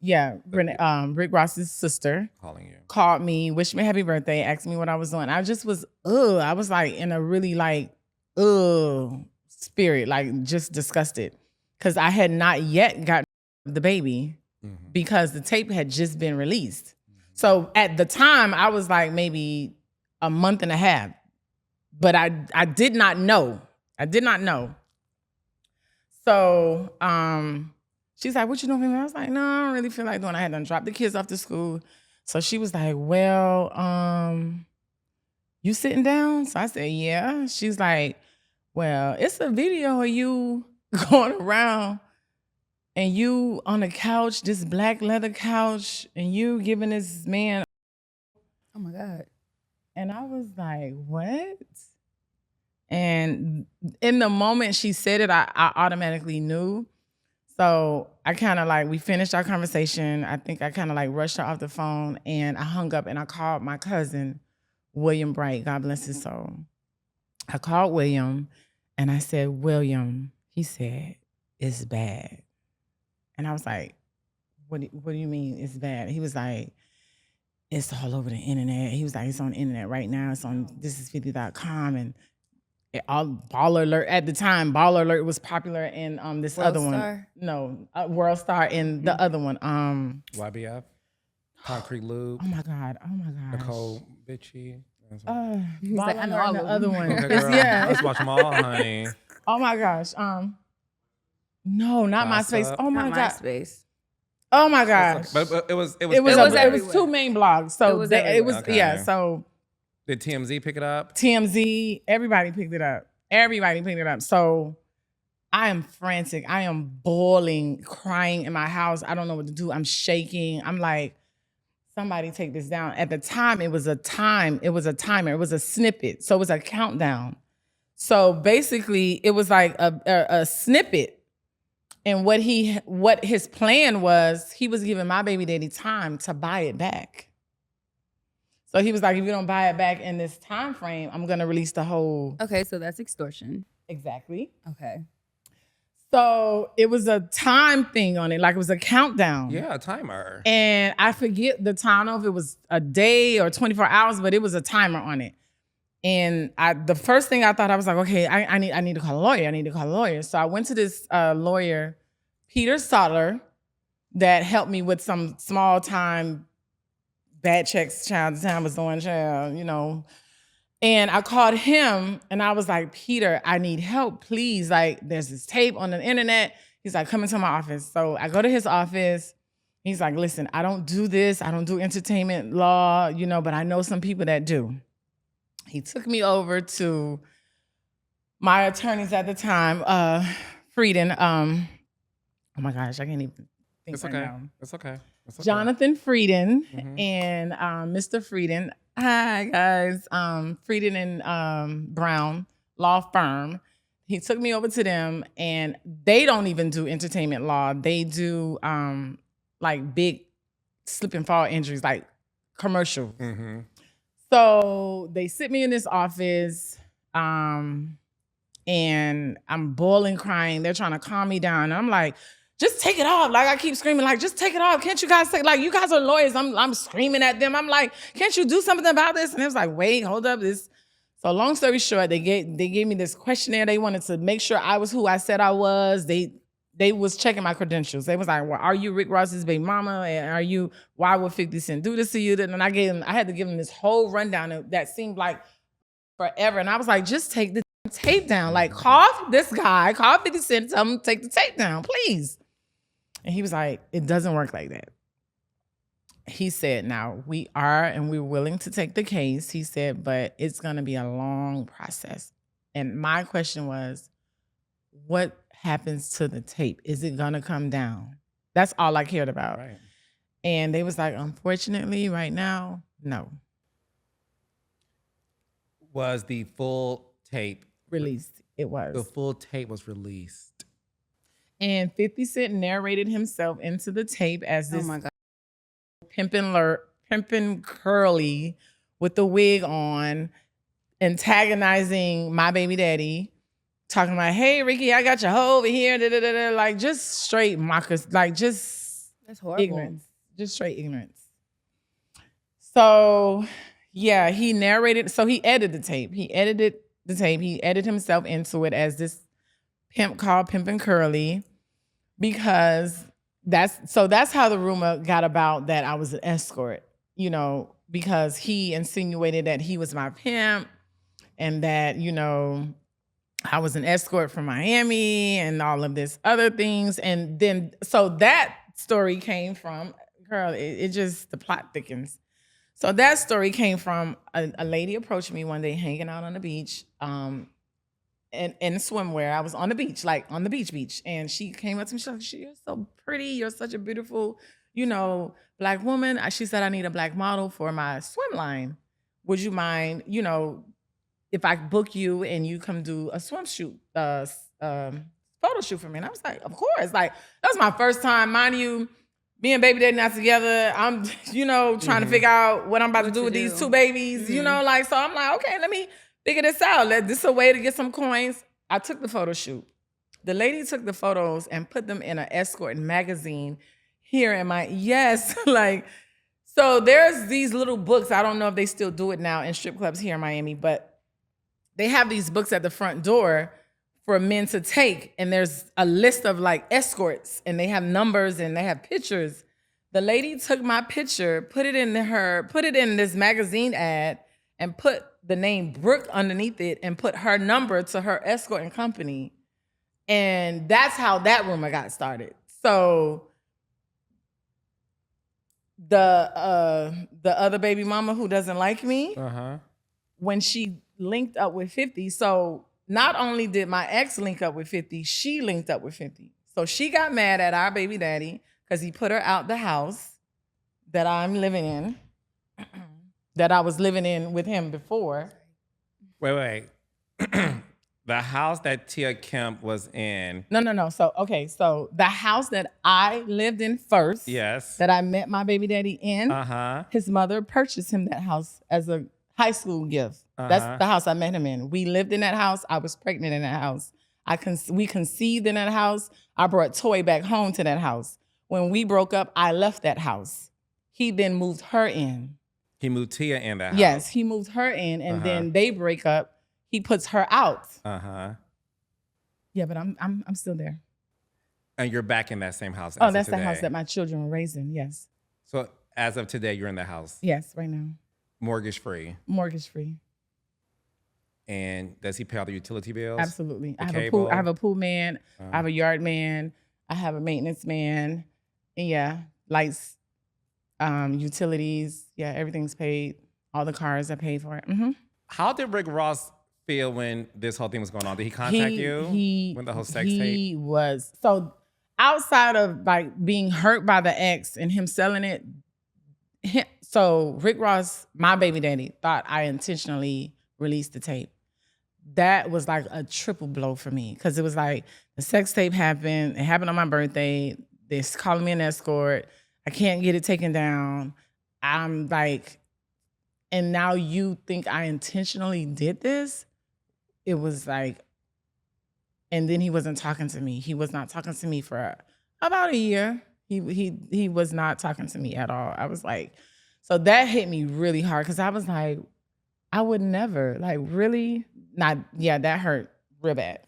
Rick Ross's sister calling you. called me, wished me happy birthday, asked me what I was doing. I just was, I was like in a really spirit, like just disgusted. Because I had not yet got the baby because the tape had just been released. So at the time, I was like maybe a month and a half. But I did not know. So she's like, what you doing for me? I was like, no, I don't really feel like doing it. I had to drop the kids off to school. So she was like, well, you sitting down? So I said, yeah. She's like, Well, it's a video of you going around and you on a couch, this black leather couch, and you giving this man. Oh my God. And I was like, what? And in the moment she said it, I automatically knew. So I kind of like, we finished our conversation. I think I kind of like rushed her off the phone and I hung up and I called my cousin, William Bright, God bless his soul. I called William and I said, William, he said, it's bad. And I was like, what do you mean it's bad? He was like, it's all over the internet. He was like, it's on the internet right now. It's on thisis50.com and all Baller Alert at the time. Baller Alert was popular in this World other Star? one. No, World Star and the other one. YBF, Concrete Lube, Oh my God. Nicole Bitchy. He's like, Baller I know Alert all and the of other them. one. Okay, girl, Yeah. let's watch them all, honey. Oh my gosh. No, not Gossip. MySpace. Oh my Not God. MySpace. Oh my gosh. But it was It was everywhere. two main blogs. So It was everywhere. Okay. yeah. So Did TMZ pick it up? TMZ, everybody picked it up. So I am frantic. I am boiling, crying in my house. I don't know what to do. I'm shaking. I'm like, somebody take this down. At the time, it was a timer. It was a snippet. So it was a countdown. So basically, it was like a snippet. And what his plan was, he was giving my baby daddy time to buy it back. So he was like, if you don't buy it back in this time frame, I'm gonna release the whole. Okay, so that's extortion. Exactly. Okay. So it was a time thing on it, like it was a countdown. Yeah, a timer. And I forget the time, I don't know if it was a day or 24 hours, but it was a timer on it. And the first thing I thought, I was like, okay, I need to call a lawyer. So I went to this lawyer, Peter Sottler, that helped me with some small time bad checks child time was doing child, And I called him and I was like, Peter, I need help, please. Like, there's this tape on the internet. He's like, come into my office. So I go to his office. He's like, listen, I don't do this. I don't do entertainment law, but I know some people that do. He took me over to my attorneys at the time, Frieden. Oh my gosh, I can't even think It's right okay. now. It's okay. Jonathan Frieden Mhm. and Mr. Frieden. Hi guys, Frieden and Brown law firm. He took me over to them, and they don't even do entertainment law. They do like big slip and fall injuries, like commercial. Mm-hmm. So they sit me in this office, and I'm boiling, crying. They're trying to calm me down, and I'm like, just take it off. Like I keep screaming, like, just take it off. Can't you guys take, like, you guys are lawyers. I'm screaming at them. I'm like, can't you do something about this? And it was like, wait, hold up. So long story short, they gave me this questionnaire. They wanted to make sure I was who I said I was. They was checking my credentials. They was like, well, are you Rick Ross's baby mama? And why would 50 Cent do this to you? And I had to give them this whole rundown that seemed like forever. And I was like, just take the tape down. Like, call this guy, call 50 Cent, tell him to take the tape down, please. And he was like, it doesn't work like that. He said, now we're willing to take the case. He said, but it's going to be a long process. And my question was, what happens to the tape? Is it going to come down? That's all I cared about. Right. And they was like, unfortunately, right now, no. Was the full tape Released. It was. The full tape was released. And 50 Cent narrated himself into the tape as Oh this my God. pimpin' curly with the wig on, antagonizing my baby daddy, talking about, hey, Ricky, I got your hoe over here, like just straight mockers, like just That's horrible. ignorance, just straight ignorance. So yeah, he narrated, so he edited the tape. He edited himself into it as this pimp called Pimpin' Curly, because that's how the rumor got about that I was an escort, because he insinuated that he was my pimp and that, I was an escort from Miami and all of this other things. And then, so that story came from, girl, it just, the plot thickens. So that story came from a lady approached me one day hanging out on the beach. in swimwear. I was on the beach, like on the beach. And she came up to me, she was like, you're so pretty. You're such a beautiful, Black woman. She said, I need a Black model for my swim line. Would you mind, if I book you and you come do a swimsuit, photo shoot for me? And I was like, of course. Like, that was my first time, mind you, me and baby daddy not together. I'm, trying to figure out what I'm about to do with these two babies, so I'm like, okay, let me figure this out. This is a way to get some coins. I took the photo shoot. The lady took the photos and put them in an escort magazine here in so there's these little books. I don't know if they still do it now in strip clubs here in Miami, but they have these books at the front door for men to take. And there's a list of like escorts and they have numbers and they have pictures. The lady took my picture, put it in this magazine ad and put the name Brooke underneath it and put her number to her escorting company. And that's how that rumor got started. So the other baby mama who doesn't like me, when she linked up with 50, so not only did my ex link up with 50, she linked up with 50. So she got mad at our baby daddy because he put her out the house that I'm living in, that I was living in with him before. Wait. The house that Tia Kemp was in. No. So the house that I lived in first, yes, that I met my baby daddy in, his mother purchased him that house as a high school gift. That's the house I met him in. We lived in that house. I was pregnant in that house. We conceived in that house. I brought Toy back home to that house. When we broke up, I left that house. He then moved her in. He moved Tia in that house. Yes, he moved her in, and then they break up. He puts her out. Yeah, but I'm still there. And you're back in that same house. Oh, that's the house that my children were raised in. Yes. So as of today, you're in the house. Yes, right now. Mortgage free. Mortgage free. And does he pay all the utility bills? Absolutely. I have a pool man. I have a yard man. I have a maintenance man. And yeah, lights, utilities. Yeah, everything's paid. All the cars are paid for it. How did Rick Ross feel when this whole thing was going on? Did he contact you when the whole sex tape? He was. So outside of like being hurt by the ex and him selling it, so Rick Ross, my baby daddy, thought I intentionally released the tape. That was like a triple blow for me because it was like the sex tape happened. It happened on my birthday. They're calling me an escort. I can't get it taken down. I'm like, and now you think I intentionally did this? It was like, and then he wasn't talking to me. He was not talking to me for about a year. He was not talking to me at all. I was like, so that hit me really hard because I was like, I would never, like, really? Not, yeah, that hurt real bad.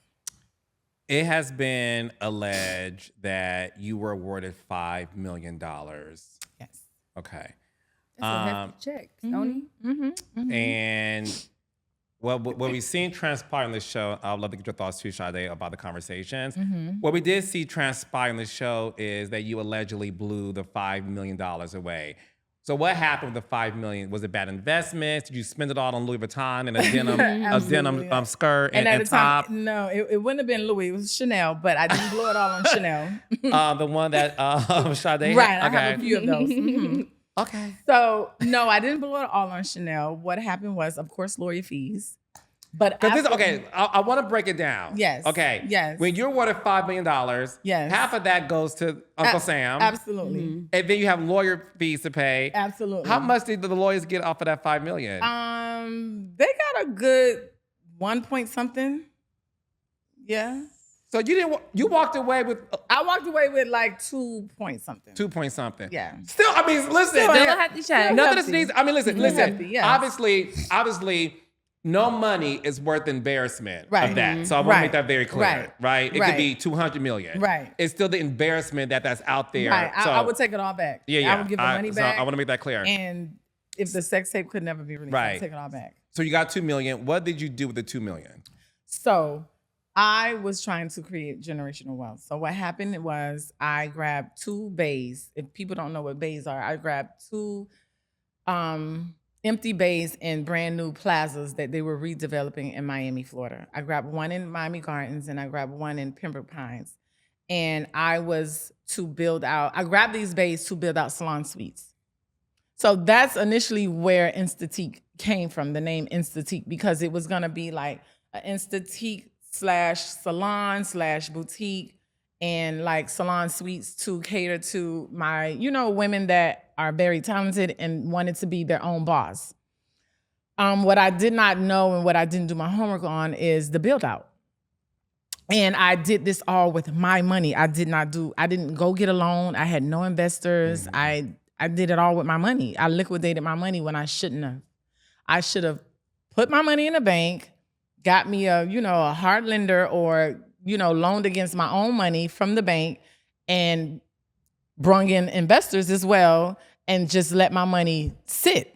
It has been alleged that you were awarded $5 million. Yes. Okay. That's a hefty check, Stoni. And what we've seen transpire on the show, I'd love to get your thoughts too, Sadé, about the conversations. What we did see transpire on the show is that you allegedly blew the $5 million away. So what happened with the $5 million? Was it bad investments? Did you spend it all on Louis Vuitton and a denim skirt and top? No, it wouldn't have been Louis. It was Chanel, but I didn't blow it all on Chanel. The one that Sadé right, had? I have a few of those. Okay. So, no, I didn't blow it all on Chanel. What happened was, of course, lawyer fees. But I want to break it down. Yes. Okay. Yes. When you're awarded $5 million, yes, half of that goes to Uncle Sam. Absolutely. And then you have lawyer fees to pay. Absolutely. How much did the lawyers get off of that $5 million? They got a good 1 point something. Yeah. So you walked away with... I walked away with like 2 point something. 2 point something. Yeah. Still, I mean, listen. Still a hefty check. Nothing is needs. I mean, listen. Hefty, yes. Obviously, no money is worth embarrassment of that. So I want to make that very clear, right? It could be $200 million. Right. It's still the embarrassment that's out there. Right. So, I would take it all back. Yeah. I would give the money back. So I want to make that clear. And if the sex tape could never be released, I'd take it all back. So you got $2 million. What did you do with the $2 million? So I was trying to create generational wealth. So what happened was I grabbed 2 bays. If people don't know what bays are, I grabbed 2 empty bays in brand new plazas that they were redeveloping in Miami, Florida. I grabbed one in Miami Gardens and I grabbed one in Pembroke Pines. And I grabbed these bays to build out salon suites. So that's initially where Institute came from, the name Institute, because it was gonna be like an Institute /salon/boutique and like salon suites to cater to my, women that are very talented and wanted to be their own boss. What I did not know and what I didn't do my homework on is the build out. And I did this all with my money. I didn't go get a loan. I had no investors. Mm-hmm. I did it all with my money. I liquidated my money when I shouldn't have. I should have put my money in a bank, got me a hard lender or, loaned against my own money from the bank and brung in investors as well and just let my money sit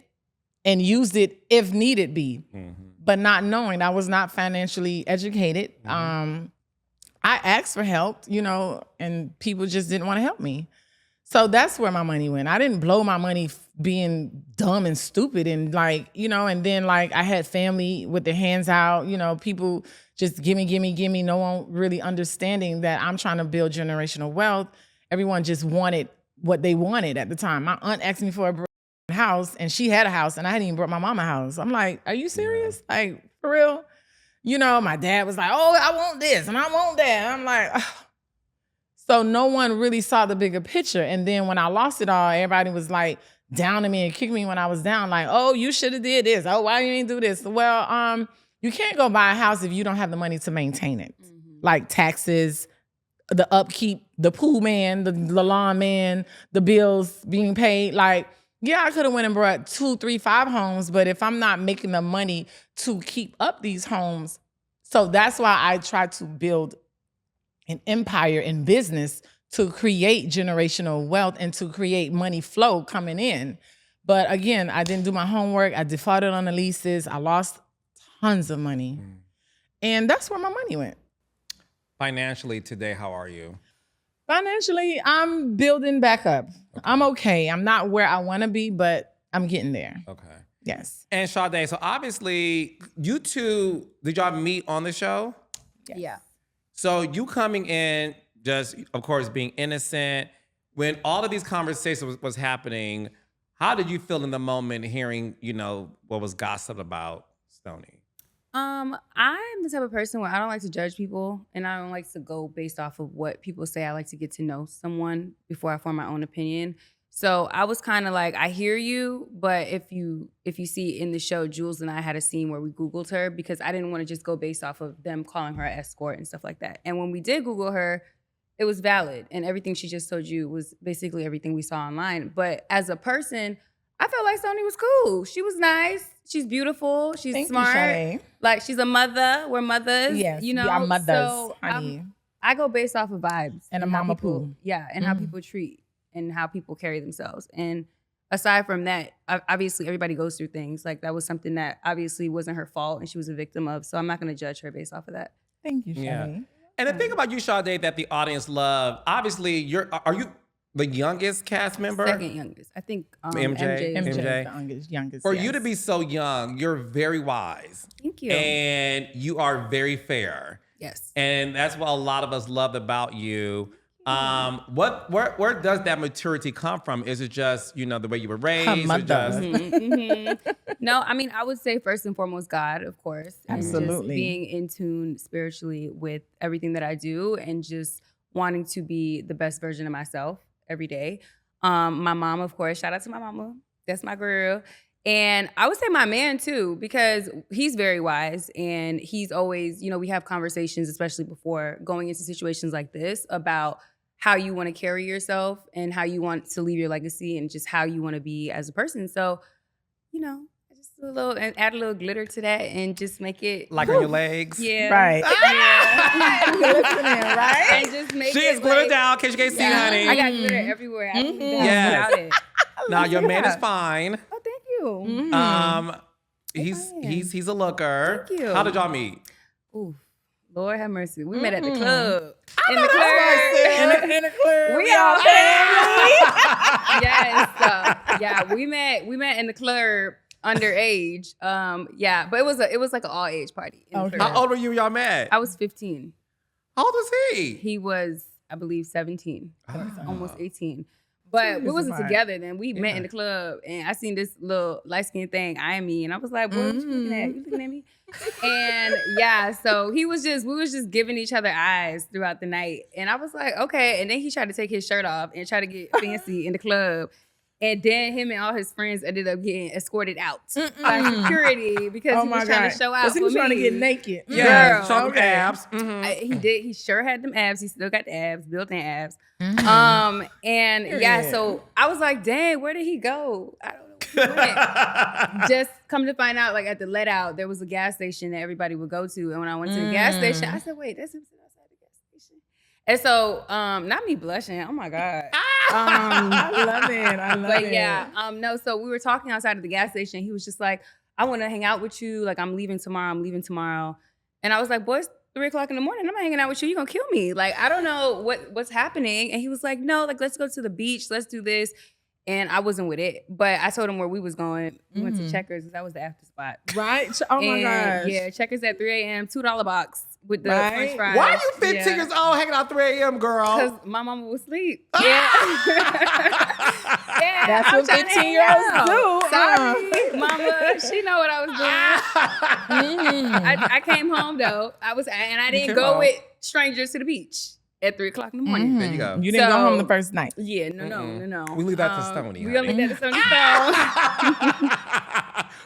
and used it if needed be. Mm-hmm. But not knowing, I was not financially educated. Mm-hmm. I asked for help, and people just didn't want to help me. So that's where my money went. I didn't blow my money being dumb and stupid and and then I had family with their hands out, people just gimme, no one really understanding that I'm trying to build generational wealth. Everyone just wanted what they wanted at the time. My aunt asked me for a house and she had a house and I hadn't even brought my mom a house. I'm like, are you serious? Yeah. Like, for real? My dad was like, oh, I want this and I want that. And I'm like, ugh. So no one really saw the bigger picture. And then when I lost it all, everybody was like down on me and kicked me when I was down. Like, oh, you should have did this. Oh, why you ain't do this? Well, you can't go buy a house if you don't have the money to maintain it. Mm-hmm. Like taxes, the upkeep, the pool man, the lawn man, the bills being paid. Like, yeah, I could have went and brought 2, 3, 5 homes, but if I'm not making the money to keep up these homes, so that's why I try to build an empire in business to create generational wealth and to create money flow coming in. But again, I didn't do my homework. I defaulted on the leases. I lost tons of money. And that's where my money went. Financially today, how are you? Financially, I'm building back up. Okay. I'm okay. I'm not where I want to be, but I'm getting there. Okay. Yes. And Sadé, so obviously you two, did y'all meet on the show? Yes. Yeah. So you coming in, just, of course, being innocent. When all of these conversations was happening, how did you feel in the moment hearing, what was gossiped about Stoni? I'm the type of person where I don't like to judge people and I don't like to go based off of what people say. I like to get to know someone before I form my own opinion. So I was kind of like, I hear you, but if you see in the show, Jules and I had a scene where we Googled her because I didn't want to just go based off of them calling her an escort and stuff like that. And when we did Google her, it was valid. And everything she just told you was basically everything we saw online. But as a person, I felt like Stoni was cool. She was nice. She's beautiful. She's smart. You, like, she's a mother. We're mothers. Yes, we are mothers, so honey. I go based off of vibes. And a mama poo. Yeah, and how people treat and how people carry themselves. And aside from that, obviously everybody goes through things. Like, that was something that obviously wasn't her fault and she was a victim of. So I'm not going to judge her based off of that. Thank you, Sharelle. Yeah. And the thing about you, Sadé, that the audience loved, obviously, are you the youngest cast member? Second youngest. I think MJ. The youngest. For you to be so young, you're very wise. Thank you. And you are very fair. Yes. And that's what a lot of us loved about you. Where does that maturity come from? Is it just, the way you were raised? Or just... No, I mean, I would say first and foremost, God, of course. Absolutely. And just being in tune spiritually with everything that I do and just wanting to be the best version of myself every day. My mom, of course, shout out to my mama. That's my girl. And I would say my man too, because he's very wise and he's always, we have conversations, especially before going into situations like this, about how you want to carry yourself and how you want to leave your legacy and just how you want to be as a person. So, I just add a little glitter to that and just make it like on your legs. Yeah. Right. Yeah. Listening, right? And just make she it is glitter down, in case you can't see, honey. I got glitter everywhere. I don't yes. without it. Now your man is fine. Oh, thank you. He's a looker. Thank you. How did y'all meet? Ooh, Lord have mercy. We met at the club. In the club. We all family. Yes. We met in the club. underage. Yeah, but it was like an all age party. Okay. How old were you when y'all met? I was 15. How old was he? He was, I believe, 17, Ah. almost 18. But we years wasn't apart. together then. We met Yeah. in the club, and I seen this little light skinned thing eyeing me, and I was like, "Boy, what you looking at? You looking at me?" And yeah, so we was just giving each other eyes throughout the night, and I was like, "Okay." And then he tried to take his shirt off and try to get fancy in the club. And then him and all his friends ended up getting escorted out by security because he was trying to show out. Because he was for trying to me. get naked. Yeah, Girl, show them okay. abs. Mhm. He did. He sure had them abs. He still got the abs, built-in abs. Mm-hmm. And yeah, so I was like, dang, where did he go? I don't know. Where he went. Just come to find out, like at the let out, there was a gas station that everybody would go to. And when I went to the gas station, I said, wait, that's him sitting outside the gas station. And so, not me blushing. Oh my God. I love it. I love But it. yeah, no, so we were talking outside of the gas station. He was just like, I want to hang out with you. Like, I'm leaving tomorrow. And I was like, boy, it's 3 o'clock in the morning. I'm not hanging out with you. You're going to kill me. Like, I don't know what's happening. And he was like, no, like, let's go to the beach. Let's do this. And I wasn't with it. But I told him where we was going. We went to Checkers. That was the after spot. Right? Oh my And, gosh. yeah, Checkers at 3 a.m., $2 box with the Right? french fries. Why are you 15 years old hanging out 3 a.m., girl? Because my mama was asleep. Yeah. Yeah, That's I'm what trying to hang 15-year-olds out. do. Sorry, mama. She know what I was doing. I came home though. I didn't came go home. with strangers to the beach at 3 o'clock in the morning. There you go. You didn't go So- home the first night. Yeah, no. We leave that to Stoni, We gonna honey. leave that to Stoni.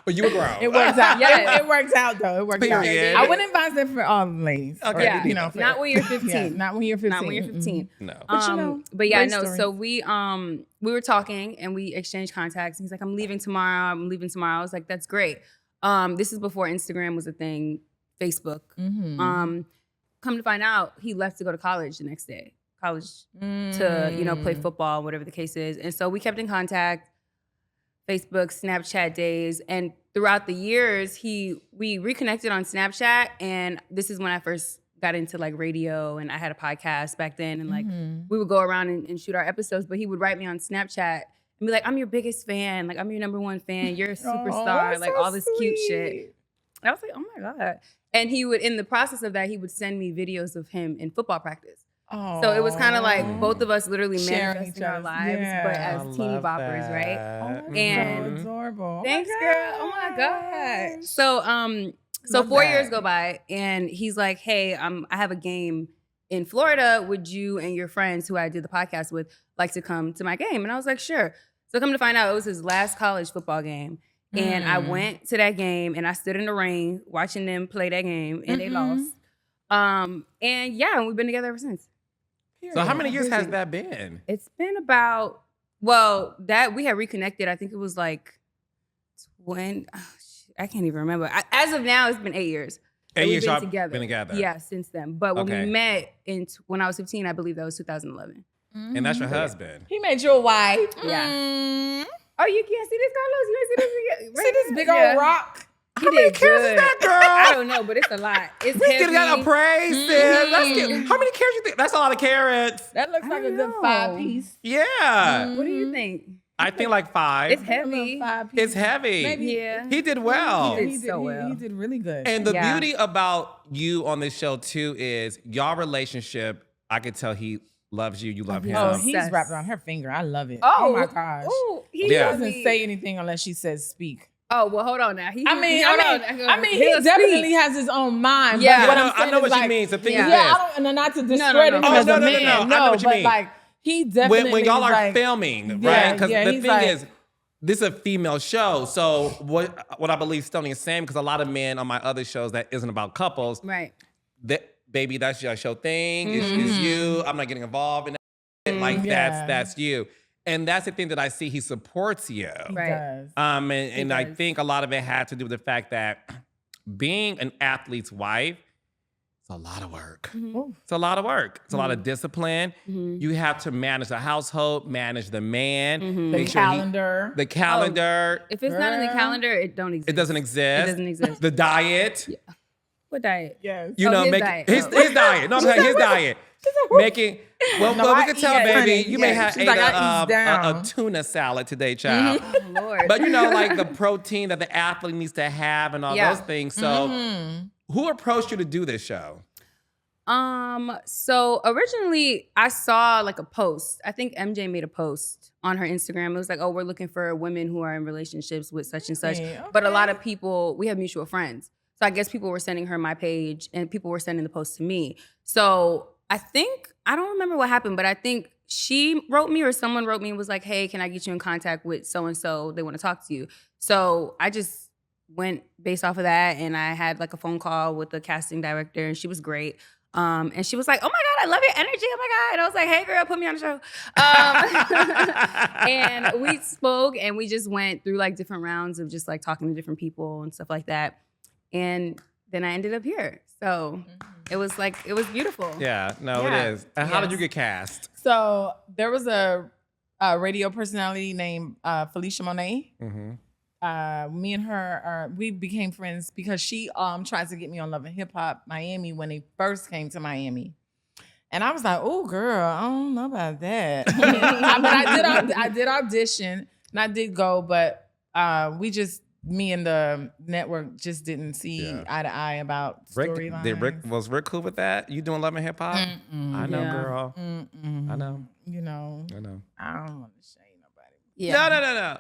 But you were grown. It works out. Yes. It works out though. It works Period. out. I wouldn't advise that for all the ladies. Okay, Or, Yeah, you know, for, not when you're 15. yeah, not when you're 15. Not when you're 15. No. But you know, but yeah, great no. story. So we were talking and we exchanged contacts. He's like, I'm leaving tomorrow. I was like, that's great. This is before Instagram was a thing, Facebook. Come to find out, he left to go to college the next day. To play football, whatever the case is. And so we kept in contact, Facebook, Snapchat days, and throughout the years, we reconnected on Snapchat. And this is when I first got into like radio, and I had a podcast back then, and like we would go around and shoot our episodes. But he would write me on Snapchat and be like, "I'm your biggest fan. Like I'm your number one fan. You're a superstar. that's like so all this cute sweet. shit." And I was like, "Oh my God!" And he would, in the process of that, he would send me videos of him in football practice. Oh. So it was kind of like both of us literally Sharing manifesting each our other's- lives, but yeah. as teeny boppers, right? Oh, And- so adorable. Thanks, oh girl. Oh my God. gosh. So Love 4 that. years go by, and he's like, "Hey, I have a game in Florida. Would you and your friends who I did the podcast with like to come to my game?" And I was like, "Sure." So come to find out, it was his last college football game. And I went to that game and I stood in the rain watching them play that game, and they lost. And yeah, we've been together ever since. So how many years has that been? It's been about, well, that we had reconnected. I think it was like I can't even remember. As of now, it's been 8 years. 8 We've years been y'all together. been together. Yeah, since then. But when Okay. we met when I was 15, I believe that was 2011. And that's your husband. He made you a wife. Yeah. Oh, you can't see this, Carlos? You ain't see this? See this big old rock? He How many did carats good. is that, girl? I don't know, but it's a lot. It's We heavy. get that appraised, sis. Let's get, how many carats you think? That's a lot of carats. That looks I like a don't good know. 5-piece. Yeah. What do you think? I think like 5. It's heavy. It's heavy. Maybe. Yeah. He did well. He did so well. He did really good. And the Yeah. beauty about you on this show too is y'all relationship. I could tell he loves you. You love him. oh, he's Obsessed. wrapped around her finger. I love it. Oh, my gosh. Oh, he Yeah. He doesn't doesn't say anything unless she says speak. Oh, well, hold on now. He, I mean, he he'll definitely speak. has his own mind. Yeah. but what I know, I'm saying I know is what like, she means. The thing Yeah. is Yeah, this. I don't, and not to no, discredit no. him Oh, as no, a no, no, man. no. I know what you but mean. like he definitely when y'all is are like, filming, Yeah, right? Because yeah, the he's thing like- is, this is a female show. So what I believe Stoni is saying, because a lot of men on my other shows that isn't about couples, Right. that baby, that's your show thing. It's you. I'm not getting involved in that. Like Yeah. that's you. And that's the thing that I see. He supports you. Right. does. And I does. think a lot of it had to do with the fact that being an athlete's wife, it's a lot of work. Ooh. It's a lot of work. It's a lot of discipline. You have to manage the household, manage the man, The make sure calendar. the calendar. If it's not in the Girl. calendar, it don't exist. It doesn't exist. It doesn't exist. The diet. What diet? Yes. You Oh, know, his making diet. his Oh. diet. No, I'm saying his diet. Making No, well, we I can tell, eat, baby. honey. You may Yeah. have She's ate like, I a eat down. tuna salad today, child. Oh, Lord. But you know, like the protein that the athlete needs to have and all Yeah. those things. So, who approached you to do this show? So originally I saw like a post. I think MJ made a post on her Instagram. It was like, oh, we're looking for women who are in relationships with such and such. Okay. But a lot of people, we have mutual friends. So I guess people were sending her my page and people were sending the post to me. So I don't remember what happened, but I think she wrote me or someone wrote me and was like, hey, can I get you in contact with so-and-so? They want to talk to you. So I just went based off of that, and I had like a phone call with the casting director, and she was great. And she was like, oh my God, I love your energy. Oh my God. And I was like, hey girl, put me on the show. And we spoke and we just went through like different rounds of just like talking to different people and stuff like that. And then I ended up here. So it was beautiful. Yeah, no, Yeah. it is. And how did Yes. you get cast? So there was a radio personality named Felicia Monet. Mm-hmm. Me and her we became friends because she tried to get me on Love and Hip Hop Miami when they first came to Miami. And I was like, oh girl, I don't know about that. But I did audition and I did go, but me and the network just didn't see eye to eye about storylines. Was Rick cool with that? You doing Love and Hip Hop? I know, Yeah. girl. Mm-mm. I know. You know, I know. I don't want to shade nobody. Yeah. No.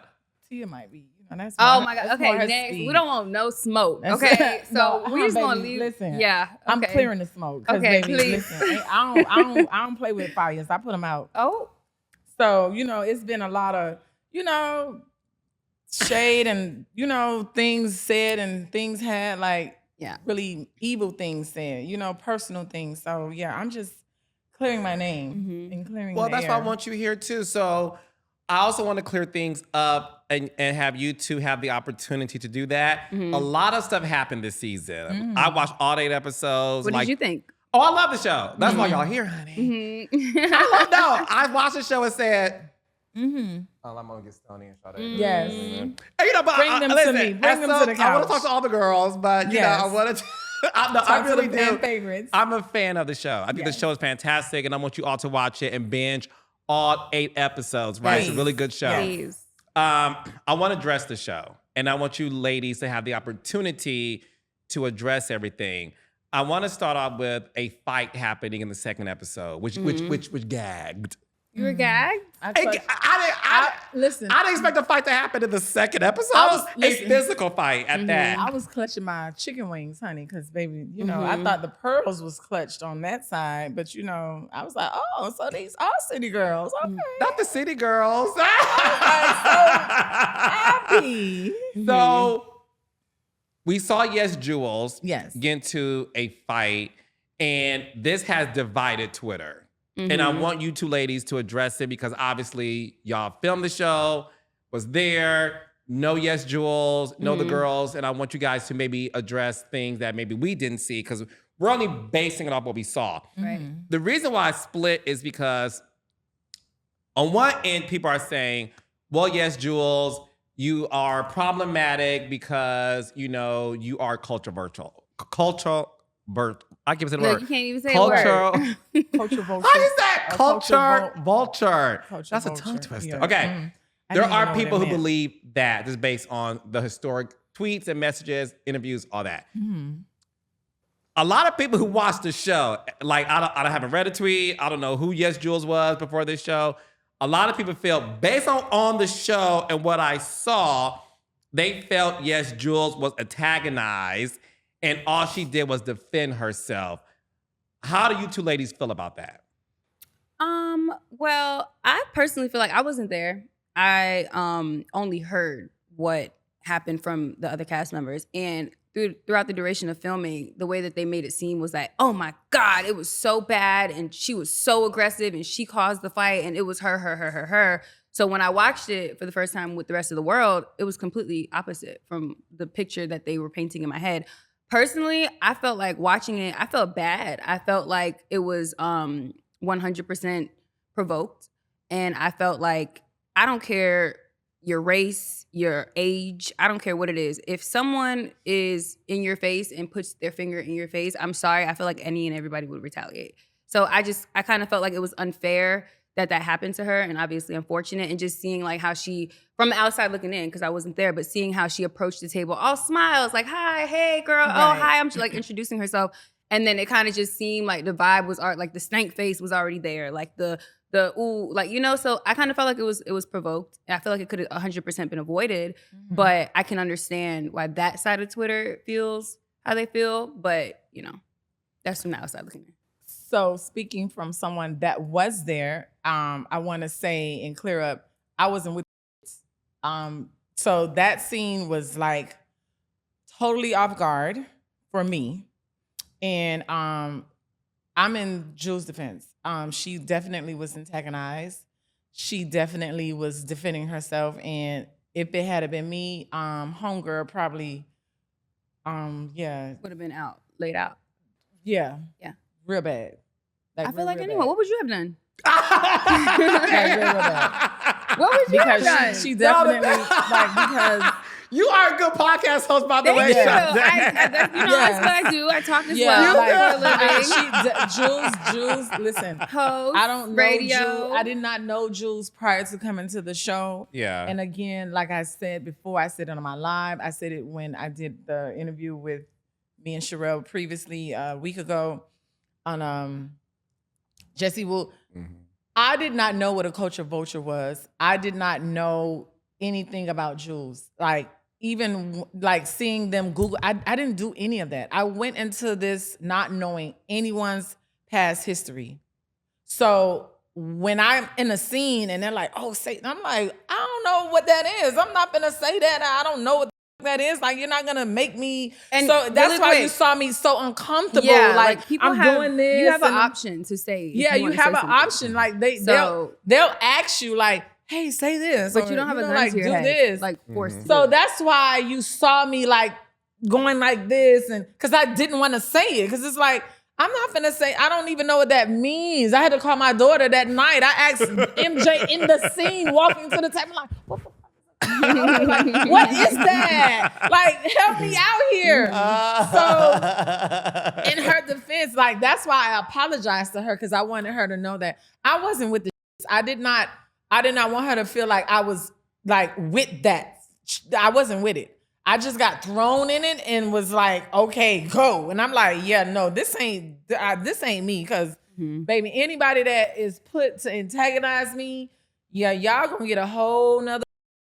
Tia might be. You know, that's Oh more- my God. that's more Okay, her next. speed. We don't want no smoke. That's- Okay. So No, we're just gonna baby, leave. listen, Yeah. I'm okay. clearing the smoke. 'Cause, Okay, baby, please. listen, I don't play with fires. I put them out. Oh. So, it's been a lot of, shade and, things said and things had like Yeah. really evil things said, personal things. So yeah, I'm just clearing my name and clearing Well, the that's air. why I want you here too. So I also want to clear things up and have you two have the opportunity to do that. A lot of stuff happened this season. I watched all 8 episodes. What did you think? Oh, I love the show. That's why y'all here, honey. Mm-hmm. No, I watched the show and said, Mm-hmm. oh, I'm gonna get Stoni and Sadé. Yes. And, but Bring them to listen, me. Bring them so to the I want couch. to talk to all the girls, but Yes. I wanted to. I Talk really to the fan do. favorites. I'm a fan of the show. I think the Yes. show is fantastic, and I want you all to watch it and binge all 8 episodes. Right, it's a Please. really good show. Please. I want to address the show, and I want you ladies to have the opportunity to address everything. I want to start off with a fight happening in the second episode, which gagged. You were gagged? Listen. I didn't expect a fight to happen in the second episode. A listen. physical fight at that. I was clutching my chicken wings, honey, because baby, I thought the pearls was clutched on that side, but I was like, oh, so these are city girls. Okay. Not the city girls. Happy. So we saw Jules Yes. get into a fight, and this has divided Twitter. And I want you two ladies to address it because obviously y'all filmed the show, was there, know Jules, know the girls, and I want you guys to maybe address things that maybe we didn't see because we're only basing it off what we saw. Right. The reason why I split is because on one end, people are saying, well, Jules, you are problematic because, you are controversial. I give it a Look, word. you can't even say a Cultural. word. Culture vulture. How is that? A Culture vulture. vulture. Culture That's a vulture. tongue twister. Yeah. Okay. I There didn't even are know what people it who meant. believe that just based on the historic tweets and messages, interviews, all that. A lot of people who watch the show, like I haven't read a tweet. I don't know who Jules was before this show. A lot of people feel based on the show and what I saw, they felt Jules was antagonized and all she did was defend herself. How do you two ladies feel about that? Well, I personally feel like I wasn't there. I only heard what happened from the other cast members. And throughout the duration of filming, the way that they made it seem was like, oh my God, it was so bad. And she was so aggressive and she caused the fight and it was her. So when I watched it for the first time with the rest of the world, it was completely opposite from the picture that they were painting in my head. Personally, I felt like watching it, I felt bad. I felt like it was 100% provoked. And I felt like, I don't care, your race, your age, I don't care what it is. If someone is in your face and puts their finger in your face, I'm sorry, I feel like any and everybody would retaliate. So I kind of felt like it was unfair that happened to her, and obviously unfortunate, and just seeing like how she, from the outside looking in, because I wasn't there, but seeing how she approached the table, all smiles, like, hi, hey girl, oh hi, I'm like introducing herself. And then it kind of just seemed like the vibe was like the stank face was already there, like the ooh, like, you know, so I kind of felt like it was provoked. I feel like it could have 100% been avoided, but I can understand why that side of Twitter feels how they feel, but you know, that's from the outside looking in. So speaking from someone that was there, I want to say and clear up, I wasn't with so that scene was like totally off guard for me. And I'm in Jules' defense. She definitely was antagonized. She definitely was defending herself. And if it had been me, homegirl probably, Would have been laid out. Yeah. Yeah. Real bad. I feel like real anyone. bad. What would you have done? Like, real bad. What would you have Because done? she definitely, like, because You are a good podcast host, by the way. Thank you. Sade. You know, that's what I do. I talk as yeah, well. like, Jules, listen. Host, I don't know radio. Jules. I did not know Jules prior to coming to the show. Yeah. And again, like I said before, I said it on my live. I said it when I did the interview with me and Sharelle previously a week ago on Jesse Wool. Mm-hmm. I did not know what a culture vulture was. I did not know anything about Jules. Like, even like seeing them Google, I didn't do any of that. I went into this not knowing anyone's past history. So when I'm in a scene and they're like, oh, say, I'm like, I don't know what that is. I'm not gonna say that. I don't know what that is. Like, you're not gonna make me. And so that's really why quick, you saw me so uncomfortable. Yeah, like people I'm doing this. You have an and option to say. Yeah, you have an option. Like they'll ask you like, hey, say this. But or, you don't have a gun like, to your do head. this. Like forced. to So do it. that's why you saw me like going like this, and because I didn't want to say it, because it's like, I'm not gonna say, I don't even know what that means. I had to call my daughter that night. I asked MJ in the scene, walking to the table, like, what the fuck? Like, what is that? Like, help me out here. So in her defense, like, that's why I apologized to her, because I wanted her to know that I wasn't with the I did not want her to feel like I was like with that. I wasn't with it. I just got thrown in it and was like, okay, go. And I'm like, yeah, no, this ain't me. Because baby, anybody that is put to antagonize me, yeah, y'all gonna get a whole nother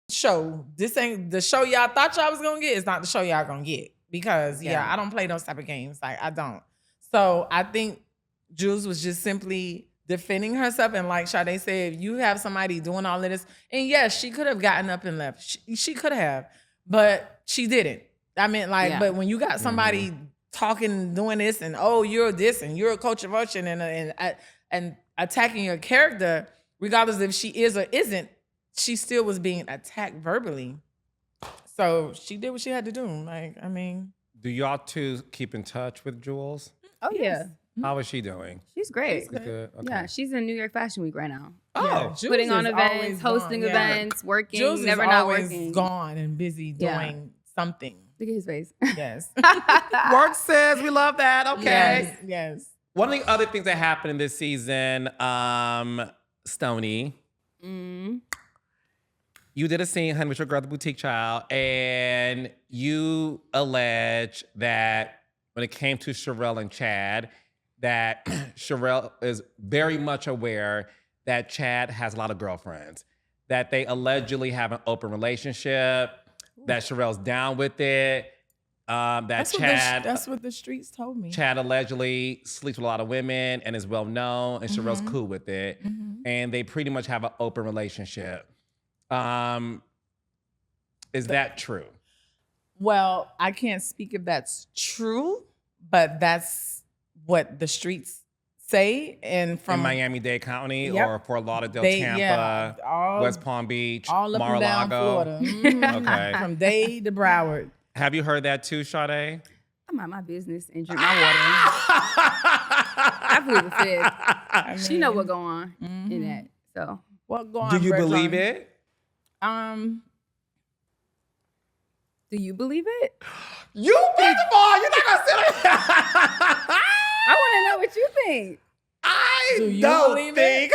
show. This ain't the show y'all thought y'all was gonna get. It's not the show y'all gonna get. Because I don't play those type of games. Like, I don't. So I think Jules was just simply defending herself, and like Sadé said, if you have somebody doing all of this, and yes, she could have gotten up and left. She could have, but she didn't. I mean, like, but when you got somebody talking, doing this, and oh, you're this, and you're a culture vulture, and attacking your character, regardless if she is or isn't, she still was being attacked verbally. So she did what she had to do. Like, I mean, do y'all two keep in touch with Jules? Oh yeah. How is she doing? She's great. She's good. Okay. Yeah, she's in New York Fashion Week right now. Oh, Jules putting on is events, always hosting gone. events, working, Jules never is not always working. gone and busy doing something. Look at his face. Yes. Work says we love that. Okay. Yes. One of the other things that happened in this season, Stoni, you did a scene, honey, with your girl, the boutique child, and you allege that when it came to Charelle and Chad, that Sharelle is very much aware that Chad has a lot of girlfriends, that they allegedly have an open relationship, that Sharelle's down with it, That's what the streets told me. Chad allegedly sleeps with a lot of women and is well known, and Sharelle's cool with it, and they pretty much have an open relationship. Is that true? Well, I can't speak if that's true, but that's what the streets say. And from in Miami-Dade County Yep. or Fort Lauderdale, They- Tampa, yeah, all- West Palm Beach, all up and down Mar-a-Lago. Florida. Mhm. Okay. From Dade to Broward. Have you heard that too, Sadé? I mind my business and drink my water. I believe the fed. She know what go on in that. So What go on, Do you Brett believe Long? it? Do you believe it? You, first of all, you're not gonna sit I want to know what you think. I Do you don't believe think.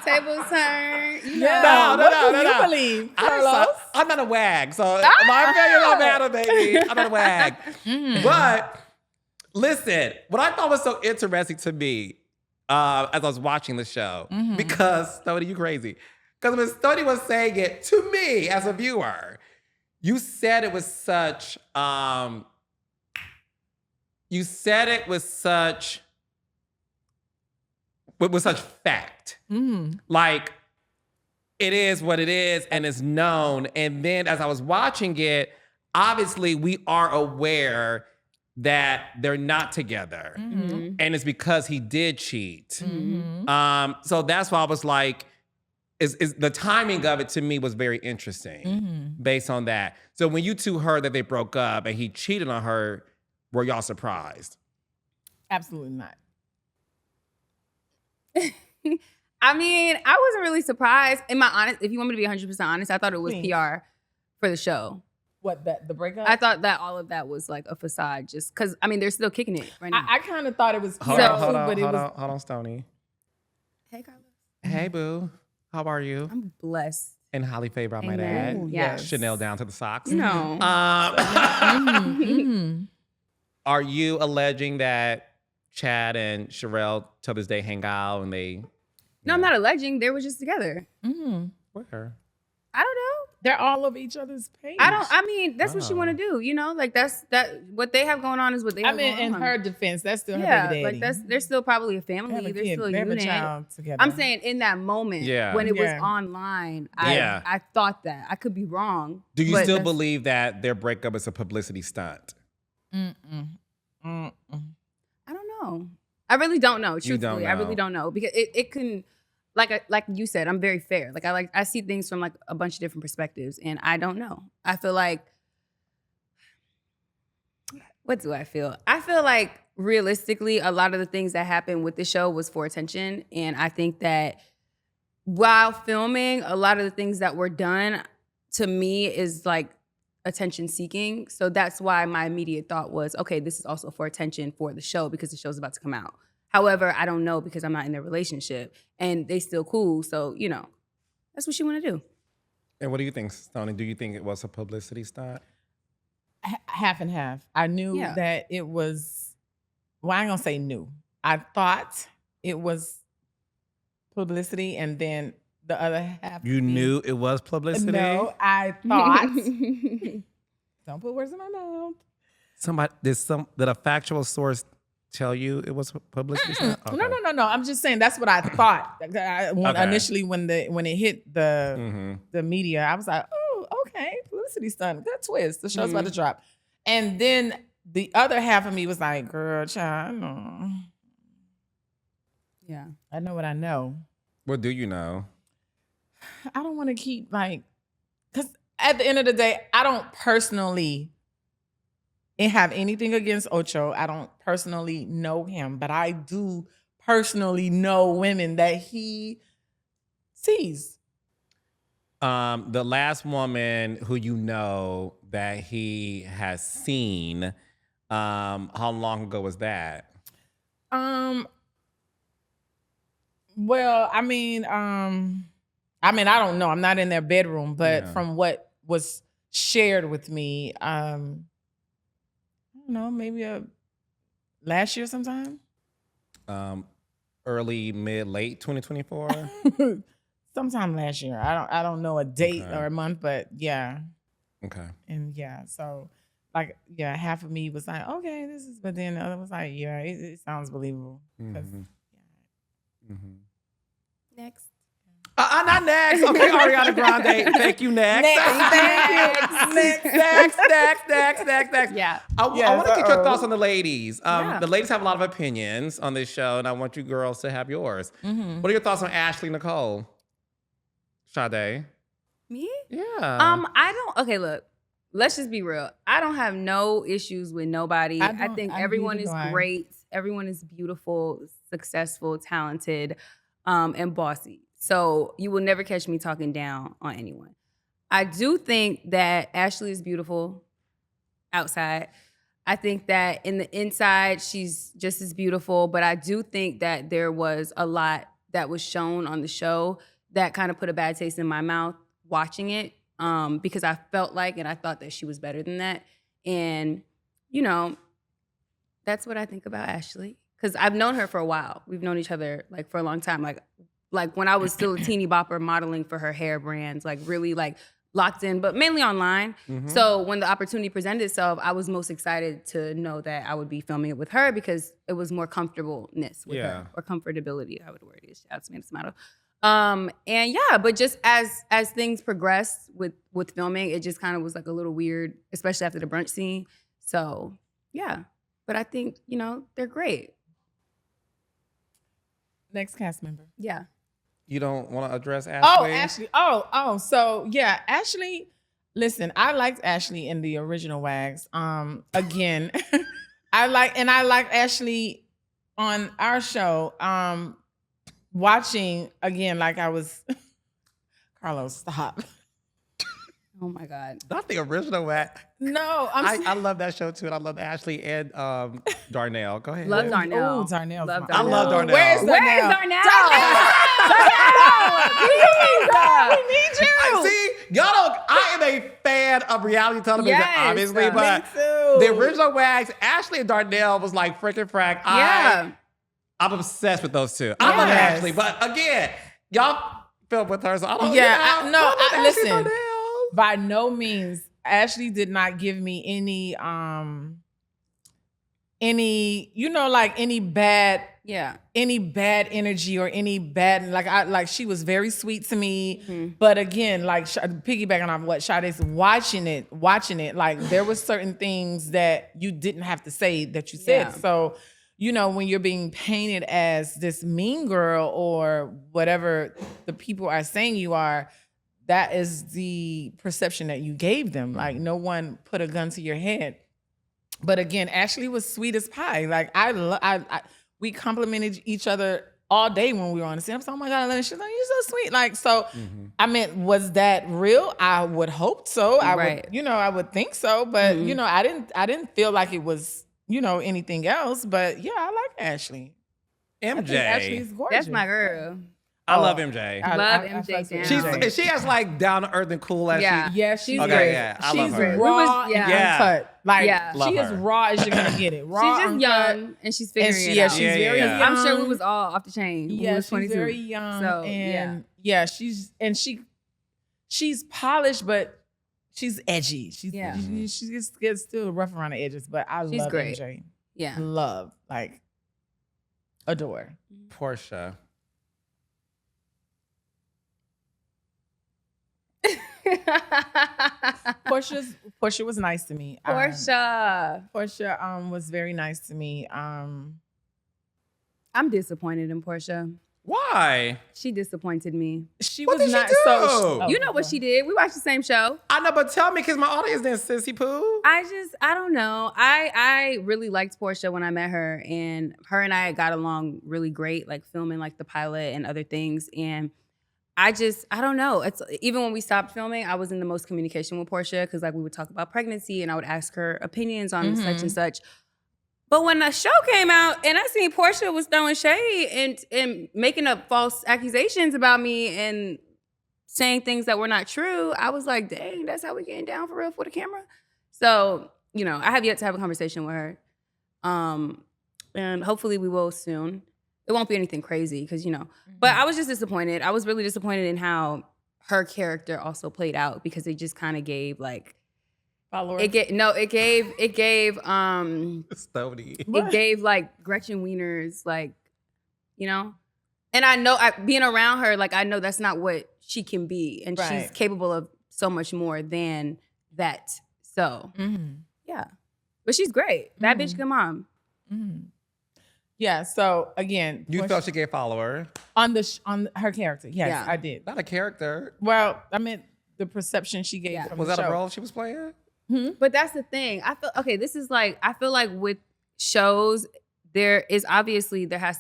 Tables turn. You know. Yeah. No, What do you no. believe, I'm Carlos? not a wag, so my opinion don't matter, baby. I'm not a wag. But listen, what I thought was so interesting to me as I was watching the show, because Stoni, you crazy. Because when Stoni was saying it to me as a viewer, you said it with such with such fact. Like, it is what it is and it's known. And then as I was watching it, obviously we are aware that they're not together. And it's because he did cheat. So that's why I was like, is the timing of it to me was very interesting based on that. So when you two heard that they broke up and he cheated on her, were y'all surprised? Absolutely not. I mean, I wasn't really surprised. If you want me to be 100% honest, I thought it was Please. PR for the show. What, the breakup? I thought that all of that was like a facade, just because, I mean, they're still kicking it right now. I kind of thought it was PR, Hold on, but it was. hold on, Stoni. Hey, Carlos. Hey, boo. How are you? I'm blessed. And highly favored, I might Amen. add. Ooh, Yes. Chanel down to the socks. No. Are you alleging that Chad and Sharelle to this day hang out and they? No, I'm not alleging. They were just together. Where? I don't know. They're all of each other's page. I mean, that's what you Wow. want to do, you know? Like what they have going on is what they I have mean, going in on. her defense, that's still yeah, her baby daddy. like they're still probably a family. They have a They're kid. still a They have a unit. child together. I'm saying in that moment, Yeah. when it was Yeah. online, Yeah. I thought that. I could be wrong. Do you but still that's- believe that their breakup is a publicity stunt? I don't know. I really don't know. You don't Truthfully, I really know. don't know because it can, like you said, I'm very fair. I see things from like a bunch of different perspectives, and I don't know. I feel like, what do I feel? I feel like realistically, a lot of the things that happened with the show was for attention, and I think that while filming, a lot of the things that were done to me is like attention seeking. So that's why my immediate thought was, okay, this is also for attention for the show because the show's about to come out. However, I don't know because I'm not in their relationship and they still cool. So, you know, that's what you want to do. And what do you think, Stoni? Do you think it was a publicity stunt? Half and half. I knew Yeah. that it was, well, I ain't gonna say new. I thought it was publicity, and then the other half. You of me- knew it was publicity? No, I thought. Don't put words in my mouth. Did a factual source tell you it was a publicity stunt? Okay. No. I'm just saying that's what I thought. Okay. Initially, when it hit the Mhm. media, I was like, oh, okay, publicity stunt, good twist. The show's about to drop, and then the other half of me was like, girl, child, I know. Yeah. I know what I know. What do you know? I don't want to keep because at the end of the day, I don't personally have anything against Ocho. I don't personally know him, but I do personally know women that he sees. The last woman who you know that he has seen, how long ago was that? Well, I mean, I don't know. I'm not in their bedroom, but Yeah. from what was shared with me, I don't know, maybe last year sometime. Early, mid, late 2024? Sometime last year. I don't know a date Okay. or a month, but yeah. Okay. And yeah, so half of me was like, okay, this is, but then the other was like, yeah, it sounds believable. 'Cause, Mhm. Mhm. Next. Not next. Okay, Ariana Grande. Thank you, next. Next. Yeah. I want to get your uh-oh. thoughts on the ladies. Yeah. The ladies have a lot of opinions on this show, and I want you girls to have yours. Mhm. What are your thoughts on Ashley Nicole? Sadé? Me? Yeah. Okay, look. Let's just be real. I don't have no issues with nobody. I think everyone neither is do I. great. Everyone is beautiful, successful, talented, and bossy. So you will never catch me talking down on anyone. I do think that Ashley is beautiful outside. I think that in the inside, she's just as beautiful. But I do think that there was a lot that was shown on the show that kind of put a bad taste in my mouth watching it, because I felt like and I thought that she was better than that. And, you know, that's what I think about Ashley. Because I've known her for a while. We've known each other like for a long time. Like when I was still a teeny bopper modeling for her hair brands, like really like locked in, but mainly online. Mm-hmm. So when the opportunity presented itself, I was most excited to know that I would be filming it with her because it was more comfortableness with her, or comfortability, I would word it. Shout out to tomato. And yeah, but just as things progressed with filming, it just kind of was like a little weird, especially after the brunch scene. So yeah, but I think, you know, they're great. Next cast member. Yeah. You don't want to address Ashley? Oh, Ashley. Oh, so yeah, Ashley. Listen, I liked Ashley in the original Wags. Again, I like Ashley on our show. Watching again, like I was. Carlos, stop. Oh my God. Not the original Wax. No, I love that show too, and I love Ashley and Darnell. Go ahead. Love Darnell. Oh, Darnell. Love I love Darnell. Where's Darnell? Darnell? We need you. See, y'all don't. I am a fan of reality television, Yes, obviously, me but too. the original Wags, Ashley and Darnell was like freaking frack. Yeah. I'm obsessed with those two. I love Yes. Ashley, but again, y'all film with her, so I don't. Yeah, I love Ashley listen. Darnell. By no means, Ashley did not give me any, you know, like any bad energy or any bad, like she was very sweet to me. Mm-hmm. But again, like piggybacking off what Sade's watching it, like there was certain things that you didn't have to say that you said. Yeah. So, you know, when you're being painted as this mean girl or whatever the people are saying you are, that is the perception that you gave them. Like no one put a gun to your head. But again, Ashley was sweet as pie. Like we complimented each other all day when we were on the set. I'm like, oh my God, I love you. She's like, you're so sweet. Like, so, I mean, was that real? I would hope so. I would think so. But, you know, I didn't feel like it was, you know, anything else. But yeah, I like Ashley. MJ. I think Ashley's gorgeous. That's my girl. I love MJ. Love MJ down. She has like down to earth and cool as Yeah. Yeah, she's Okay, great. yeah, I she's love her. raw Yeah. and Yeah. uncut. Like Yeah. Love she is her. raw as you're gonna get it. Raw, She's just uncut, young and she's figuring it out. she's Yeah, very yeah. young. I'm sure we was all off the chain. when we Yeah, was she's 22. very young. So, and yeah, she's polished, but she's edgy. She gets still rough around the edges, but I She's love great. MJ. Yeah. Love, like, adore. Portia. Portia was nice to me. Portia. Portia was very nice to me. I'm disappointed in Portia. Why? She disappointed me. She What was did she not do? so. You know what she did. We watched the same show. I know, but tell me, because my audience didn't sissy poo. I don't know. I really liked Portia when I met her, and her and I got along really great, like filming like the pilot and other things. And I don't know. It's even when we stopped filming, I was in the most communication with Portia because like we would talk about pregnancy and I would ask her opinions on such and such. But when the show came out and I seen Portia was throwing shade and making up false accusations about me and saying things that were not true, I was like, dang, that's how we getting down for real for the camera? So, you know, I have yet to have a conversation with her. And hopefully we will soon. It won't be anything crazy because, you know. But I was just disappointed. I was really disappointed in how her character also played out because it just kind of gave like, Follower. it gave Stoni. it gave like Gretchen Wiener's like, you know, and I know being around her, like I know that's not what she can be, and she's Right. capable of so much more than that. So yeah, but she's great. That bitch, come on. Yeah. So again, You Portia- felt she gave follower. on her character. Yes, Yeah. I did. Not a character. Well, I meant the perception she gave from Was the that show. a role she was playing? But that's the thing. I feel like with shows, there has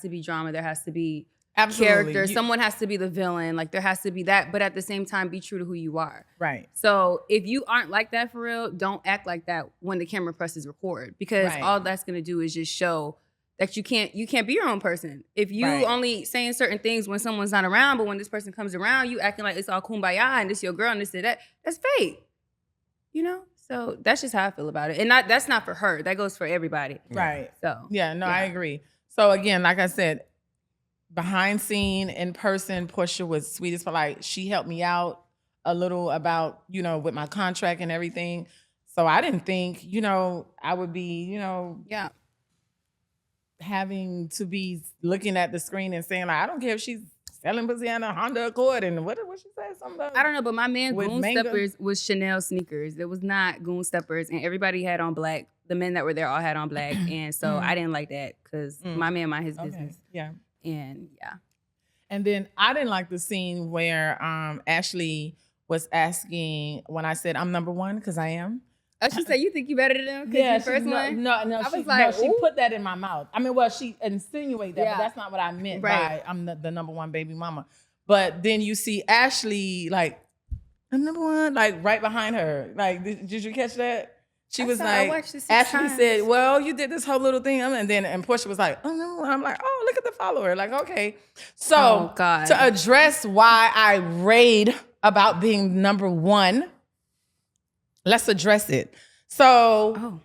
to be drama. There has to be Absolutely. character. Someone has to be the villain. Like there has to be that, but at the same time, be true to who you are. Right. So if you aren't like that for real, don't act like that when the camera presses record, because Right. all that's gonna do is just show that you can't be your own person. If you Right. only saying certain things when someone's not around, but when this person comes around, you acting like it's all kumbaya and this your girl and this and that, that's fake. You know? So that's just how I feel about it. And that's not for her. That goes for everybody. Right. So Yeah, no, I agree. So again, like I said, behind scene, in person, Portia was sweet as like she helped me out a little about, with my contract and everything. So I didn't think, I would be, yeah. having to be looking at the screen and saying, like, I don't care if she's selling pussy on a Honda Accord and what she said, something about. I don't know, but my man With Goon manga? Steppers was Chanel sneakers. It was not Goon Steppers, and everybody had on black. The men that were there all had on black, and so I didn't like that because my man mind his business. Yeah. And yeah. And then I didn't like the scene where Ashley was asking when I said I'm number one, because I am. Oh, she said, you think you better than them? Yeah, the first one? No, I she, was like, she ooh. put that in my mouth. I mean, well, she insinuated that, Yeah. but that's not what I meant Right. by I'm the number one baby mama. But then you see Ashley, like, I'm number one, like right behind her. Like, did you catch that? She was I like, watched it 6 Ashley times. said, well, you did this whole little thing. And Portia was like, oh, no. I'm like, oh, look at the follower. Like, okay. So Oh, God. to address why I rave about being number one, let's address it. So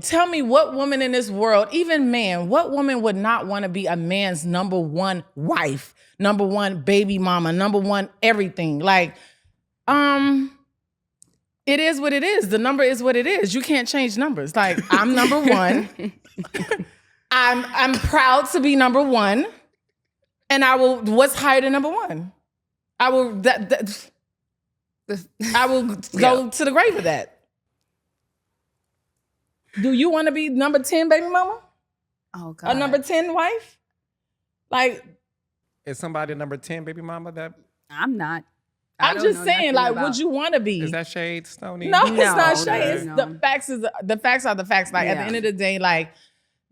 tell me what woman in this world, even man, what woman would not want to be a man's number one wife, number one baby mama, number one everything? Like, it is what it is. The number is what it is. You can't change numbers. Like, I'm number one. I'm proud to be number one. And what's higher than number one? I will go to the grave with that. Do you want to be number 10 baby mama? Oh, God. A number 10 wife? Like, Is somebody number 10 baby mama that I'm not. I I'm don't just know saying, nothing like, about- would you want to be? is that shade, Stoni? No, it's not No, shade. It's no. the facts are the facts. Like, at the Yeah. end of the day, like,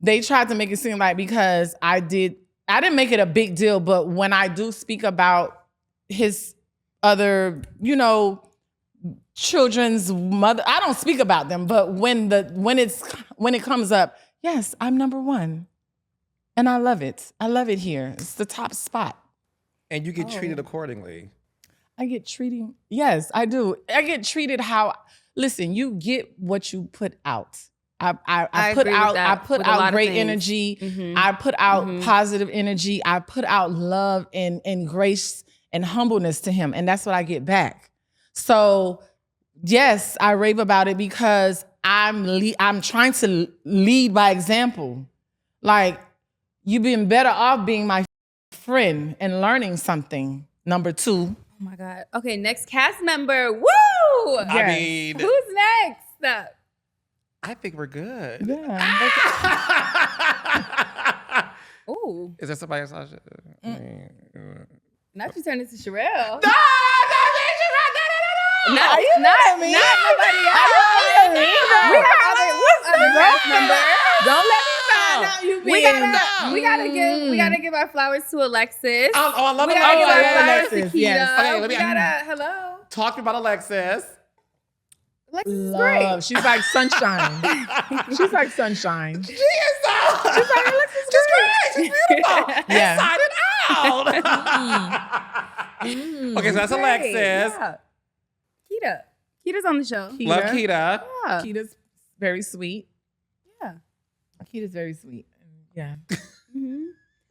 they tried to make it seem like because I didn't make it a big deal, but when I do speak about his other, children's mother, I don't speak about them, but when it comes up, yes, I'm number one. And I love it. I love it here. It's the top spot. And you get treated accordingly. I get treated. Yes, I do. I get treated listen, you get what you put out. I put agree with out that I put with a lot out of great things. energy. Mhm. I put out positive energy. I put out love and grace and humbleness to him. And that's what I get back. So yes, I rave about it because I'm trying to lead by example. Like, you've been better off being my friend and learning something. Number 2. Oh, my God. Okay, next cast member. Woo! I mean, Who's next? I think we're good. Yeah. Ooh. Is there somebody else? Not you turn into Sharelle. No. Not nobody else. We have other cast members. Don't let me find out you We gotta give our flowers to Alexis. I love We gotta give our flowers Alexis, to Keita. yes. Okay, let me- We gotta hello. Talk about Alexis. Alexis is Love. great. She's like sunshine. She's like sunshine. She is so. She's like Alexis. She's great. She's beautiful. Yeah. Inside and out. Okay, so that's Great. Alexis. Yeah. Keita. Keita's on the show. Love Keita. Yeah. Keita's very sweet. Yeah. Keita's very sweet. Yeah. Mm-hmm.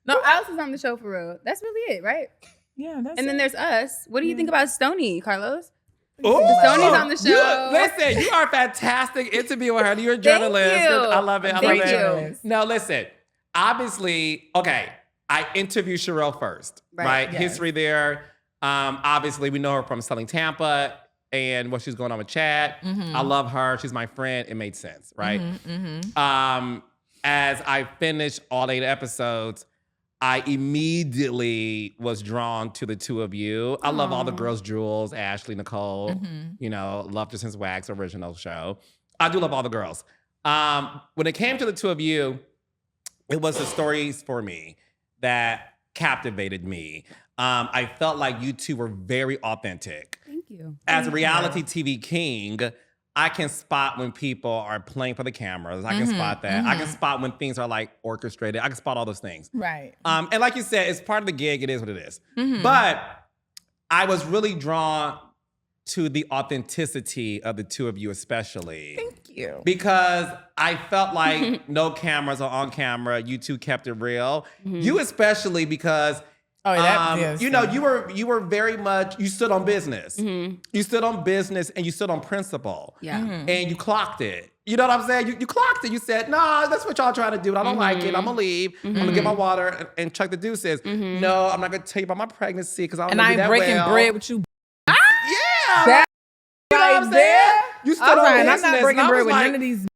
No, who else is on the show for real? That's really it, right? Yeah. That's And then there's us. What do you think about Stoni, Carlos? Ooh. Stoni's on the show. Listen, you are a fantastic interview with her. You're a journalist. you. I love it. I Thank love you. it. Now, listen. Obviously, okay, I interviewed Sharelle first, right? Yes. History there. Obviously, we know her from Selling Tampa and what she's going on with Chad. I love her. She's my friend. It made sense, right? As I finished all 8 episodes, I immediately was drawn to the two of you. I love all the girls, Jules, Ashley, Nicole, loved her since Wax original show. I do love all the girls. When it came to the two of you, it was the stories for me that captivated me. I felt like you two were very authentic. Thank you. As a reality TV king, I can spot when people are playing for the cameras. I can spot that. I can spot when things are like orchestrated. I can spot all those things. Right. And like you said, it's part of the gig. It is what it is. But I was really drawn to the authenticity of the two of you, especially. Thank you. Because I felt like no cameras are on camera. You two kept it real. You especially because you know, you were very much, you stood on business. You stood on business and you stood on principle. Yeah. And you clocked it. You know what I'm saying? You clocked it. You said, nah, that's what y'all trying to do. I don't like it. I'm going to leave. I'm going to get my water and chuck the deuces. No, I'm not going to tell you about my pregnancy because I don't know you that well. And I ain't breaking bread with you. Yeah. That you know what I'm saying? You stood on business. I'm not breaking bread with none of these.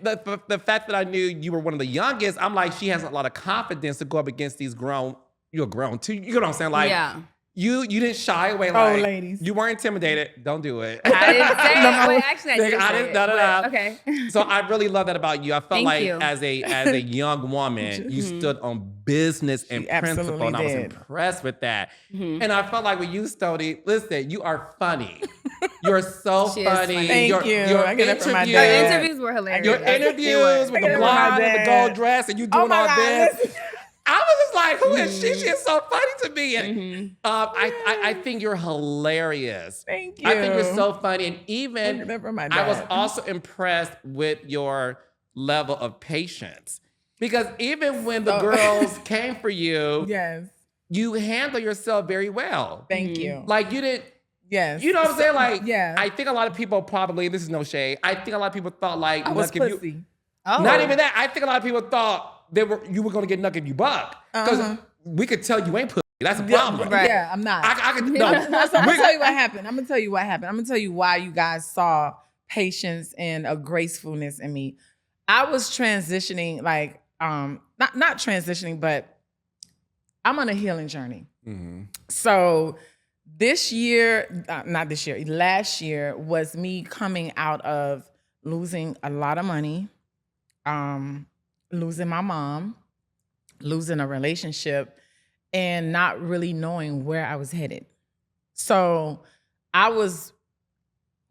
The fact that I knew you were one of the youngest, I'm like, she has a lot of confidence to go up against these grown. You're grown too. You know what I'm saying? Like, you didn't shy away. Like, ladies. You weren't intimidated. Don't do it. I didn't say it. Wait, actually, I did say it. Okay. So I really love that about you. I felt like as a young woman, you stood on business and principle, and I was impressed with that. And I felt like with you, Stoni, listen, you are funny. You're so funny. Thank you. Your I get it from my Your dad. interviews were hilarious. Your interviews with the blonde and the gold dress, and you doing all this. I was just like, who is she? She is so funny to me. And I think you're hilarious. Thank you. I think you're so funny. And even I was also impressed with your level of patience. Because even when the girls came for you, you handle yourself very well. Thank you. Like you didn't, you know what I'm saying? Like, I think a lot of people probably, this is no shade, I think a lot of people thought like, I was pussy. Not even that. I think a lot of people thought you were going to get nuck if you buck. Because we could tell you ain't pussy. That's a problem. Right. Yeah, I'm not. I could, no. I'm going to tell you what happened. I'm going to tell you what happened. I'm going to tell you why you guys saw patience and a gracefulness in me. I was transitioning, like, not transitioning, but I'm on a healing journey. So last year was me coming out of losing a lot of money, losing my mom, losing a relationship, and not really knowing where I was headed. So I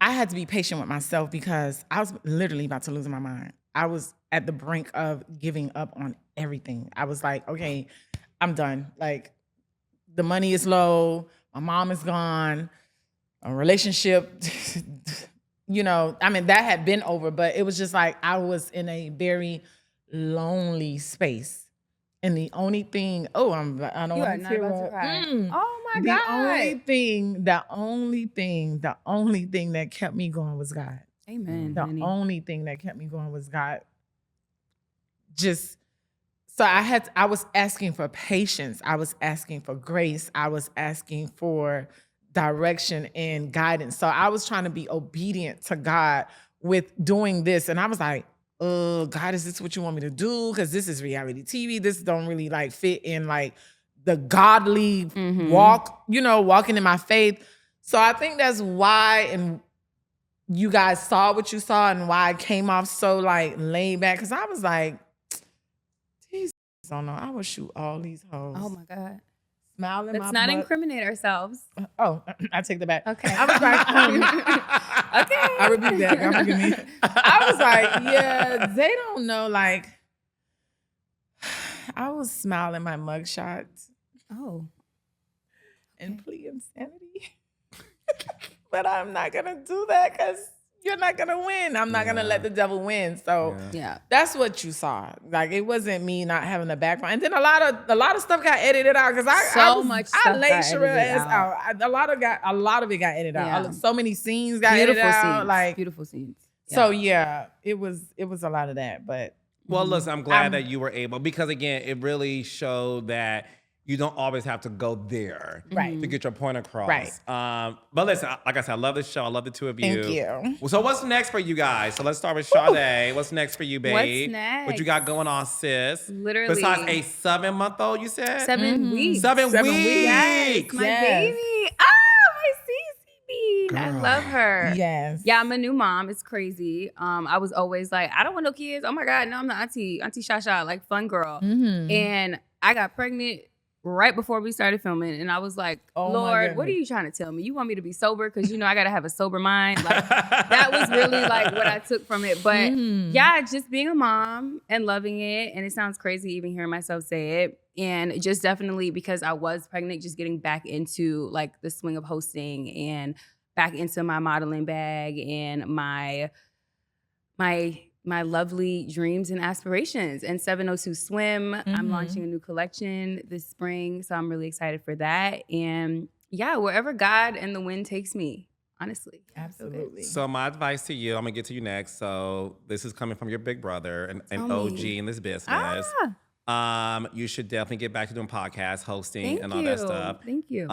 had to be patient with myself because I was literally about to lose my mind. I was at the brink of giving up on everything. I was like, okay, I'm done. Like, the money is low, my mom is gone, a relationship, you know, I mean, that had been over, but it was just like I was in a very lonely space. And the only thing, I don't want to cry. Oh my God. The only thing that kept me going was God. Amen. The only thing that kept me going was God. I was asking for patience. I was asking for grace. I was asking for direction and guidance. So I was trying to be obedient to God with doing this. And I was like, God, is this what you want me to do? Because this is reality TV. This don't really like fit in like the godly walk, you know, walking in my faith. So I think that's why, and you guys saw what you saw and why I came off so like laid back. Because I was like, these don't know. I would shoot all these hoes. Oh my God. Smiling. Let's not incriminate ourselves. Oh, I take that back. Okay. I was like, okay. I repeat that. God forgive me. I was like, yeah, they don't know. Like, I was smiling my mugshots. Oh. And plea insanity. But I'm not gonna do that because you're not gonna win. I'm not gonna let the devil win. So that's what you saw. Like, it wasn't me not having a background. And then a lot of stuff got edited out because I laid Sharelle ass out. A lot of it got edited out. So many scenes got edited out. Like beautiful scenes. So it was a lot of that. But well, listen, I'm glad that you were able, because again, it really showed that you don't always have to go there to get your point across. Right. But listen, like I said, I love this show. I love the two of you. Thank you. So what's next for you guys? So let's start with Sadé. What's next for you, babe? What's next? What you got going on, sis? Literally. Besides a 7-month-old, you said? 7 weeks. 7 weeks. Yes, my baby. Oh, my CC bean. I love her. Yes. Yeah, I'm a new mom. It's crazy. I was always like, I don't want no kids. Oh my God, no, I'm the auntie Shasha, like fun girl. And I got pregnant right before we started filming, and I was like, Oh, my Lord, what are goodness. you trying to tell me? You want me to be sober? Because I got to have a sober mind. Like, that was really like what I took from it. But yeah, just being a mom and loving it. And it sounds crazy even hearing myself say it. And just definitely because I was pregnant, just getting back into like the swing of hosting and back into my modeling bag and my lovely dreams and aspirations. And 702 Swim, I'm launching a new collection this spring. So I'm really excited for that. And yeah, wherever God and the wind takes me, honestly. Absolutely. So my advice to you, I'm gonna get to you next. So this is coming from your big brother, an OG in this business. You should definitely get back to doing podcasts, hosting, and all that stuff. Thank you.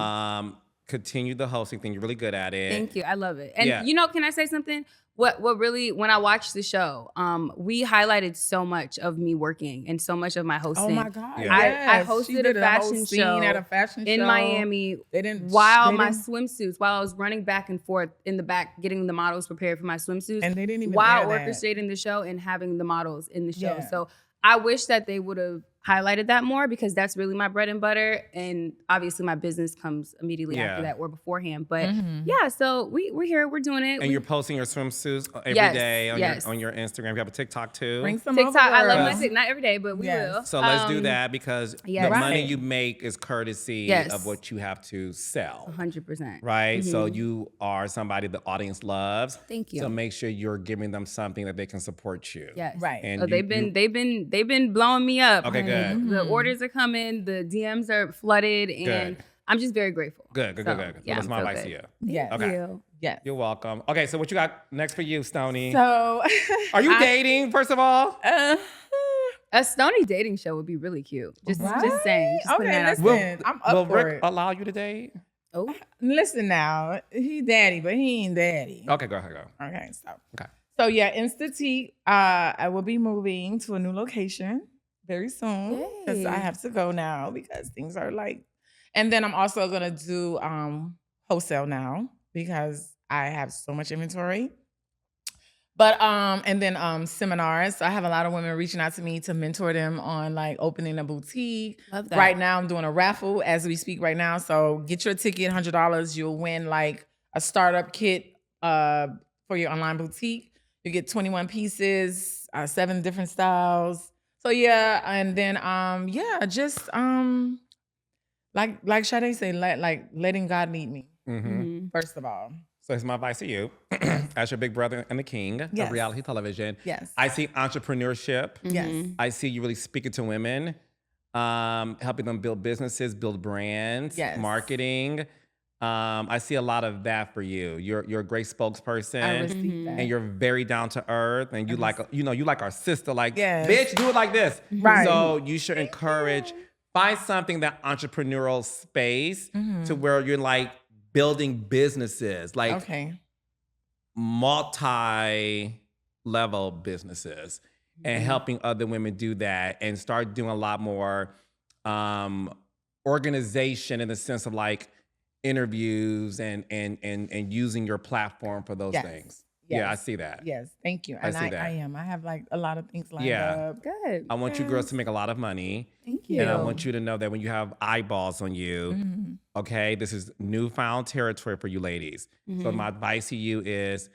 Continue the hosting thing. You're really good at it. Thank you. I love it. And Yeah. can I say something? What really, when I watched the show, we highlighted so much of me working and so much of my hosting. Oh my God! Yeah. I Yes. hosted She did a whole fashion scene show at a fashion in show Miami They didn't while they my didn't- swimsuits, while I was running back and forth in the back, getting the models prepared for my swimsuits, and they didn't even while air that. orchestrating the show and having the models in the show. Yeah. So I wish that they would have highlighted that more because that's really my bread and butter. And obviously my business comes immediately Yeah. after that or beforehand. But Mhm. yeah, so we're here, we're doing it. And you're posting your swimsuits every Yes, day yes. on your Instagram. You have a TikTok too. Bring some TikTok, over, I love girl. my TikTok. Not every day, but we Yes. will. So let's do that because yes. the money Right. you make is courtesy Yes. of what you have to sell. 100%. Right? So Mhm. you are somebody the audience loves. Thank you. So make sure you're giving them something that they can support you. Yes. Right. And So they've been blowing me up. Okay, honey. good. The Mhm. orders are coming, the DMs are flooded, and Good. I'm just very grateful. Good. So, So yeah, that's I'm my so advice good. to you. Yes. Okay. You. Yes. You're welcome. Okay, so what you got next for you, Stoni? So, Are you dating, first of all? A Stoni dating show would be really cute. Just saying. Just putting Okay, that out listen. there. I'm up Will for Rick it. allow you to date? Oh, Listen now, he daddy, but he ain't daddy. Okay, go ahead, go. Okay, so. Okay. So yeah, Institute, I will be moving to a new location very soon because Yay. I have to go now because things are like, and then I'm also gonna do wholesale now because I have so much inventory. But and then seminars. So I have a lot of women reaching out to me to mentor them on like opening a boutique. love that. Right now, I'm doing a raffle as we speak right now. So get your ticket, $100. You'll win like a startup kit for your online boutique. You get 21 pieces, 7 different styles. So yeah, and then just like Sadé said, letting God lead me Mm-hmm. Mhm. first of all. So here's my advice to you, as your big brother and the king Yes. of reality television. Yes. I see entrepreneurship. Yes. Mhm. I see you really speaking to women, helping them build businesses, build brands, Yes. marketing. I see a lot of that for you. You're a great spokesperson. I receive Mhm. that. And you're very down to earth, and you you like our sister. Like, Yes. bitch, do it like this. Right. So you should encourage, find something that entrepreneurial space Mhm. to where you're like building businesses, like Okay. multi-level businesses, and helping other women do that, and start doing a lot more organization in the sense of like interviews and using your platform for those Yes. things. Yeah, I Yes. see that. Yes, thank you. I And see I that. am. I have like a lot of things lined Yeah. up. Good. I want you girls to make a lot of money. Thank you. And I want you to know that when you have eyeballs on you, Mhm. okay, this is newfound territory for you ladies. So Mhm. my advice to you is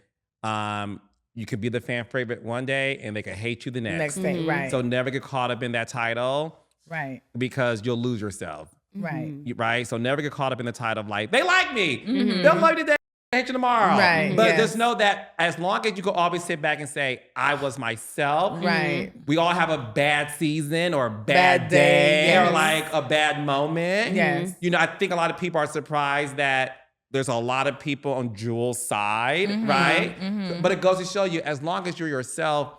you could be the fan favorite one day and they could hate you the next. Next thing, Mhm. right? So never get caught up in that title right, because you'll lose yourself, right, Mhm. right? So never get caught up in the title of like, they like me. Mhm. They'll love you today, hate you tomorrow. Right, But yes. just know that as long as you can always sit back and say, I was myself. right. We all have a bad season or a bad Bad day, day or yes. like a bad moment. Yes. You know, I think a lot of people are surprised that there's a lot of people on Jules' side, Mhm, right? mhm. But it goes to show you, as long as you're yourself,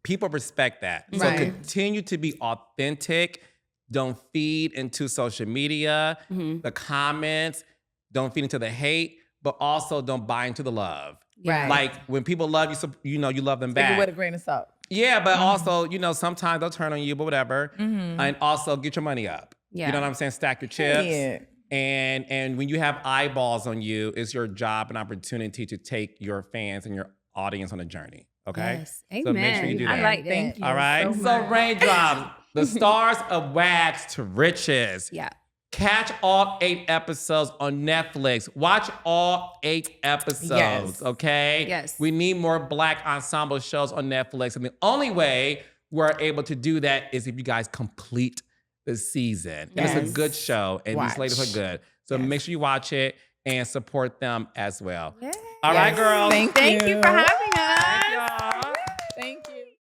people respect that. So Right. continue to be authentic. Don't feed into social media, Mhm. the comments. Don't feed into the hate, but also don't buy into the love. Right. Like when people love you, so you know you love them Take it back. with a grain of salt. Yeah, but also, you know, sometimes they'll turn on you, but whatever. Mhm. And also get your money up. Yeah. You know what I'm saying? Stack your chips. Yeah. And when you have eyeballs on you, it's your job and opportunity to take your fans and your audience on a journey. Okay? Yes. So make sure you Amen. do I that. like that. Thank you. All right. so So, much. raindrops. The Stars of Wags to Riches. Yeah. Catch all 8 episodes on Netflix. Watch all 8 episodes, Yes. okay? Yes. We need more Black ensemble shows on Netflix. And the only way we're able to do that is if you guys complete the season. And it's Yes. a good show, and these ladies Watch. are good. So Yes. make sure you watch it and support them as well. Yeah. All right, Yes. girls. Thank Thank you for having us.